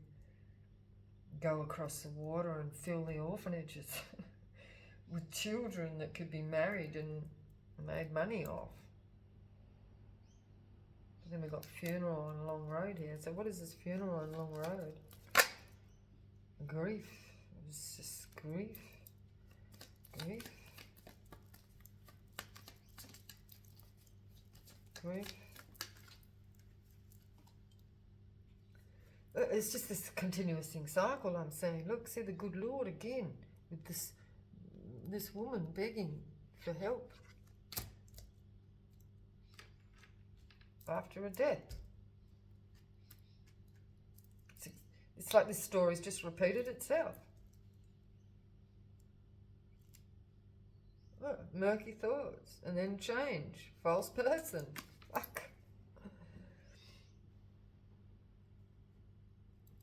go across the water and fill the orphanages with children that could be married and made money off. But then we've got funeral on Long Road here. So what is this funeral on Long Road? Grief. It's just grief. Grief. Grief. It's just this continuous cycle, I'm saying. Look, see the good Lord again with this woman begging for help after a death. It's like this story's just repeated itself. Oh, murky thoughts, and then change. False person. Fuck.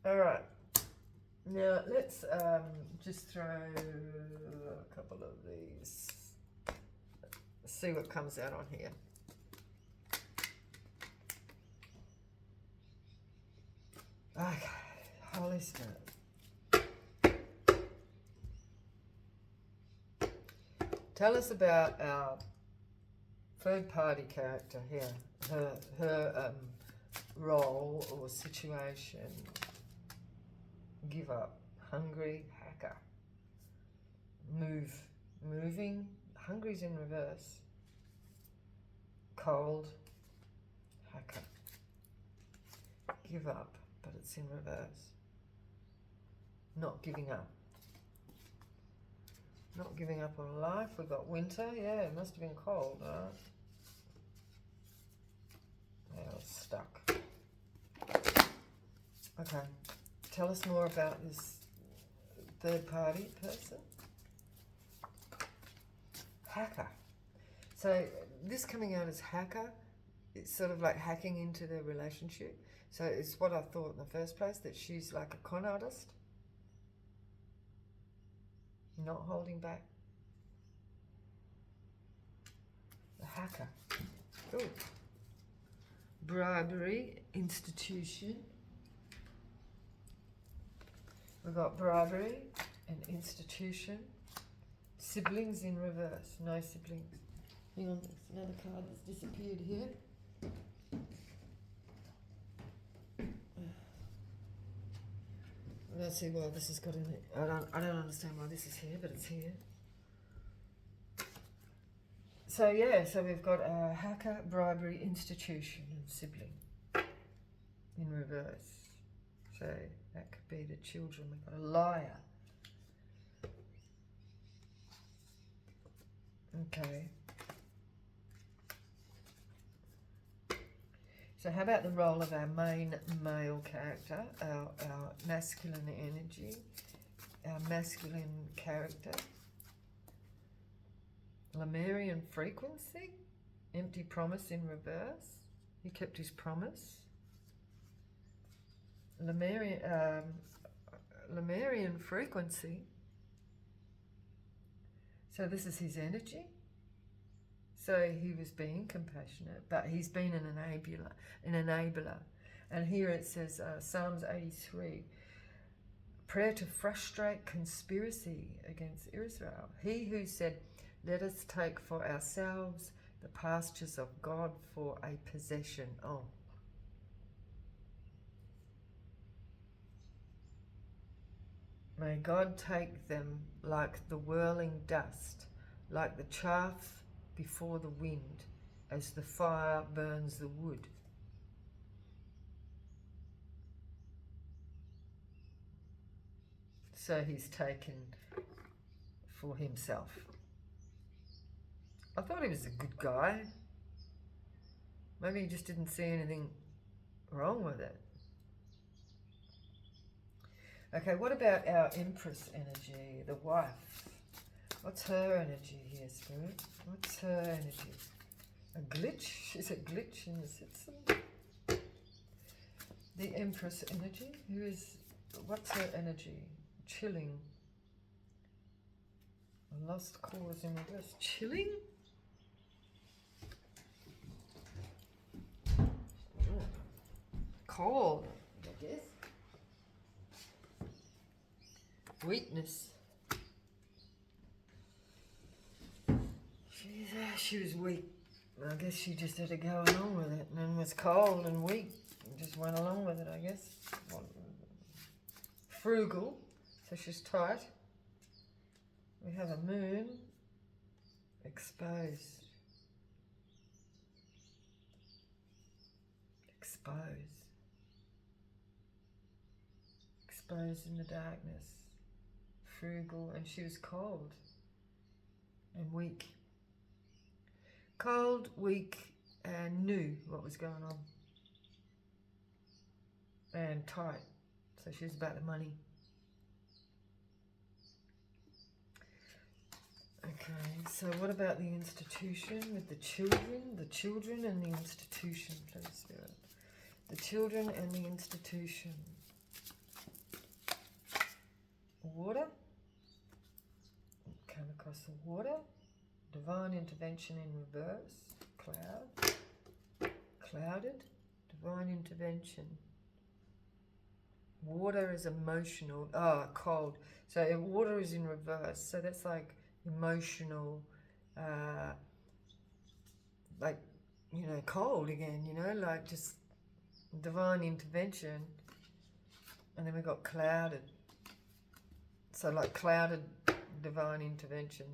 Alright. Now, let's just throw a couple of these. See what comes out on here. Okay. Holy Spirit. Tell us about our third party character here. Her role or situation. Give up. Hungry, hacker. Moving. Hungry's in reverse. Cold, hacker. Give up, but it's in reverse. Not giving up. Not giving up on life. We've got winter. Yeah, it must have been cold, right? Yeah, I was stuck. Okay. Tell us more about this third party person. Hacker. So this coming out as hacker, it's sort of like hacking into their relationship. So it's what I thought in the first place, that she's like a con artist. Not holding back. The hacker. Ooh. Bribery, institution. We've got bribery and institution. Siblings in reverse. No siblings. Hang on, there's another card that's disappeared here. Let's see why this has got in it. I don't understand why this is here, but it's here. So yeah, so we've got a hacker, bribery, institution, and sibling in reverse. So that could be the children. We've got a liar. Okay. So how about the role of our main male character, our masculine energy, our masculine character? Lemurian frequency, empty promise in reverse. He kept his promise. Lemurian frequency. So this is his energy. So he was being compassionate, but he's been an enabler. And here it says, Psalms 83, prayer to frustrate conspiracy against Israel. He who said, let us take for ourselves the pastures of God for a possession. Oh. May God take them like the whirling dust, like the chaff before the wind, as the fire burns the wood. So he's taken for himself. I thought he was a good guy. Maybe he just didn't see anything wrong with it. Okay, what about our Empress energy, the wife? What's her energy here, Spirit? What's her energy? A glitch? Is it glitch in the system? The Empress energy? What's her energy? Chilling. A lost cause in reverse. Chilling? Cold, I guess. Weakness. She was weak. I guess she just had to go along with it, and then was cold and weak and just went along with it, I guess. Frugal, so she's tight. We have a moon. Exposed. Exposed in the darkness. Frugal, and she was cold and weak. Cold, weak, and knew what was going on. And tight. So she was about the money. Okay, so what about the institution with the children? The children and the institution, please, Spirit. The children and the institution. Water. Come across the water. Divine intervention in reverse. Cloud. Clouded. Divine intervention. Water is emotional. Cold. So water is in reverse. So that's like emotional, like, you know, cold again, you know, like just divine intervention. And then we got clouded. So like clouded divine intervention,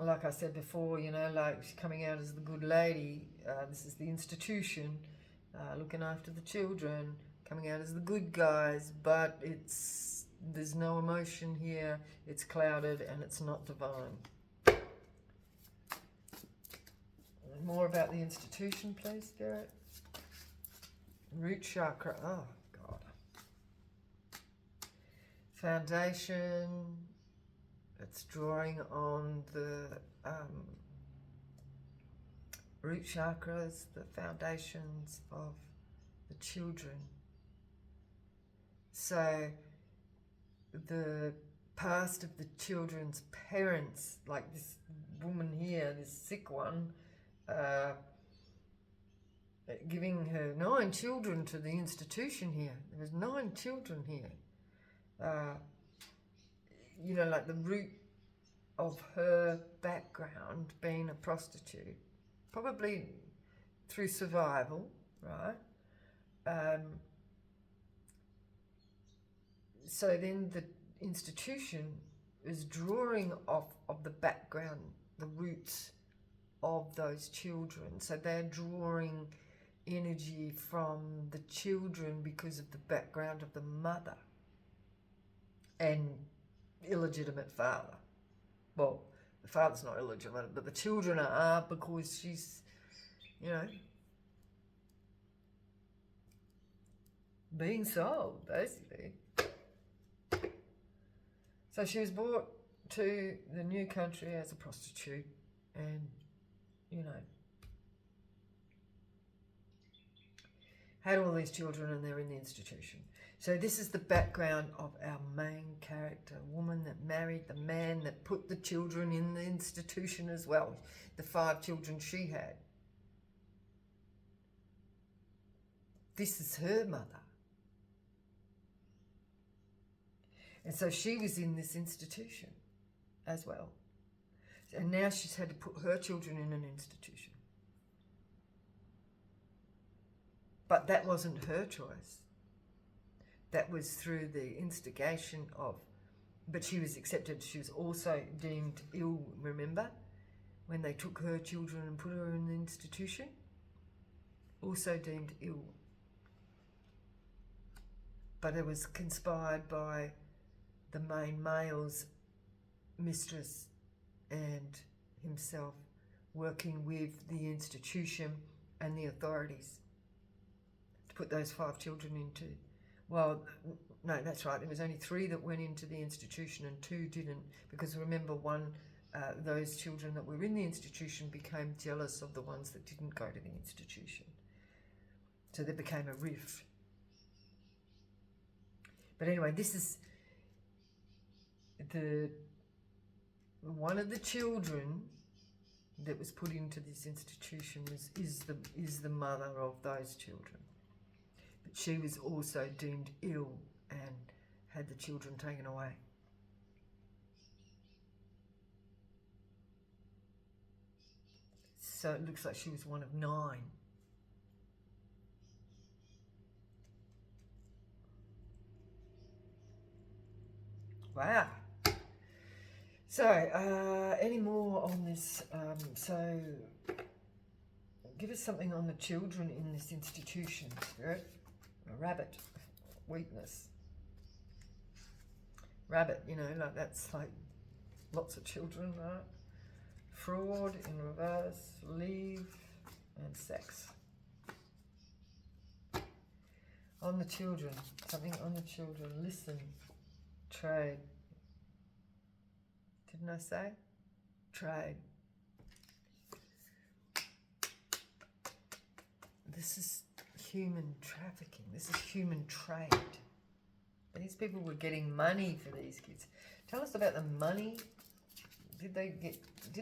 like I said before, you know, like she's coming out as the good lady. This is the institution, looking after the children, coming out as the good guys, but there's no emotion here. It's clouded and it's not divine. More about the institution, please, Spirit. Root chakra. Oh, God. Foundation. It's drawing on the root chakras, the foundations of the children. So the past of the children's parents, like this woman here, this sick one, giving her 9 children to the institution here. There was 9 children here. You know, like the root of her background being a prostitute, probably through survival, right? So then the institution is drawing off of the background, the roots of those children. So they're drawing energy from the children because of the background of the mother and illegitimate father. Well, the father's not illegitimate, but the children are, because she's, you know, being sold, basically. So she was brought to the new country as a prostitute and, you know, had all these children, and they're in the institution. So this is the background of our main character, a woman that married the man that put the children in the institution as well, the 5 children she had. This is her mother. And so she was in this institution as well. And now she's had to put her children in an institution. But that wasn't her choice. That was through the instigation of, but she was accepted. She was also deemed ill, remember? When they took her children and put her in the institution. Also deemed ill. But it was conspired by the main male's mistress and himself, working with the institution and the authorities to put those 5 children into, well, no, that's right, there was only 3 that went into the institution and 2 didn't, because remember, those children that were in the institution became jealous of the ones that didn't go to the institution. So there became a rift. But anyway, this is one of the children that was put into this institution is the mother of those children. But she was also deemed ill and had the children taken away. So it looks like she was one of 9. Wow. So, any more on this? So, give us something on the children in this institution, Spirit. A rabbit, weakness. Rabbit, you know, like that's like lots of children, right? Fraud in reverse, leave, and sex. On the children, something on the children. Listen, trade. Didn't I say? Trade. This is human trafficking. This is human trade. These people were getting money for these kids. Tell us about the money. Did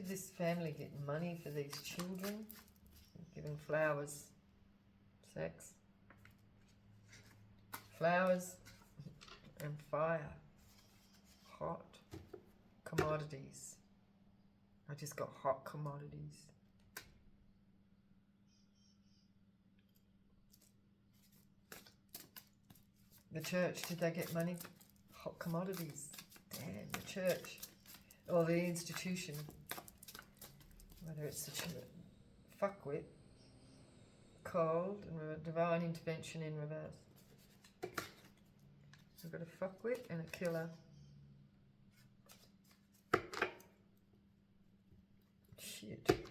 this family get money for these children? Giving flowers, sex, flowers and fire, hot commodities. I just got hot commodities. The church, did they get money? Hot commodities. Damn, the church. Or the institution. Whether it's the church. Fuckwit. Cold. And divine intervention in reverse. We've got a fuckwit and a killer. Shit.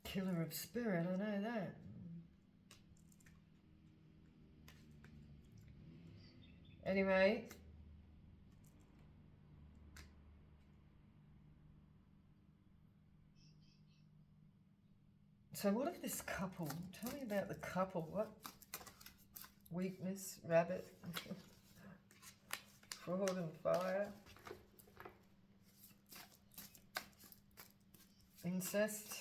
Killer of spirit, I know that. Anyway. So what of this couple? Tell me about the couple. What? Weakness, rabbit, fraud and fire. Incest.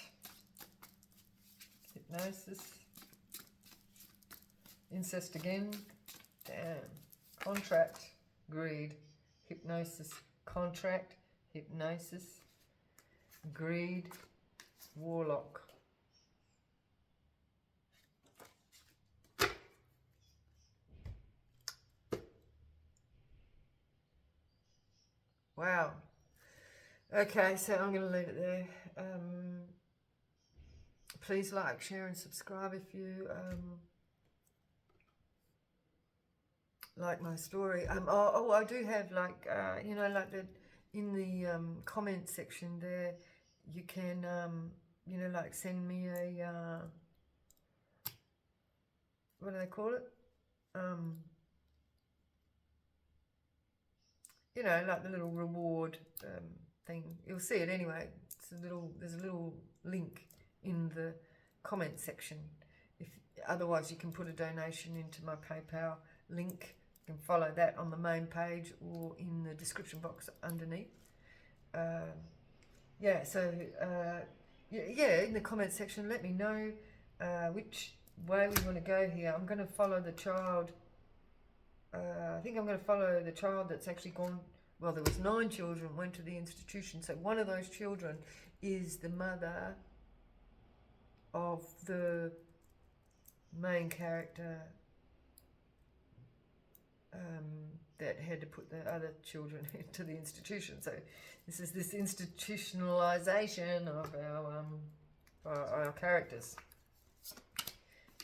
Hypnosis. Incest again. Damn. Contract. Greed. Hypnosis. Contract. Hypnosis. Greed. Warlock. Wow. Okay, so I'm going to leave it there. Please like, share and subscribe if you like my story. I do have like, you know, like in the comment section there, you can, you know, like send me a, what do they call it? You know, like the little reward thing. You'll see it anyway. There's a little link in the comment section. If otherwise, you can put a donation into my PayPal link. You can follow that on the main page or in the description box underneath. Yeah. So yeah, in the comment section, let me know which way we want to go here. I'm going to follow the child. I think I'm going to follow the child that's actually gone. Well, there was 9 children went to the institution. So one of those children is the mother of the main character that had to put the other children into the institution. So this is this institutionalization of our characters.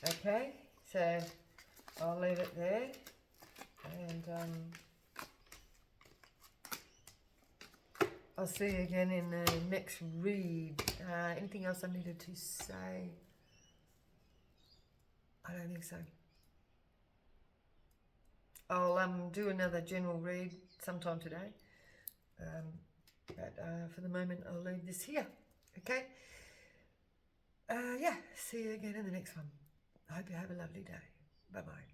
Okay, so I'll leave it there. And I'll see you again in the next read. Anything else I needed to say? I don't think so. I'll do another general read sometime today. But for the moment, I'll leave this here. Okay? Yeah, see you again in the next one. I hope you have a lovely day. Bye-bye.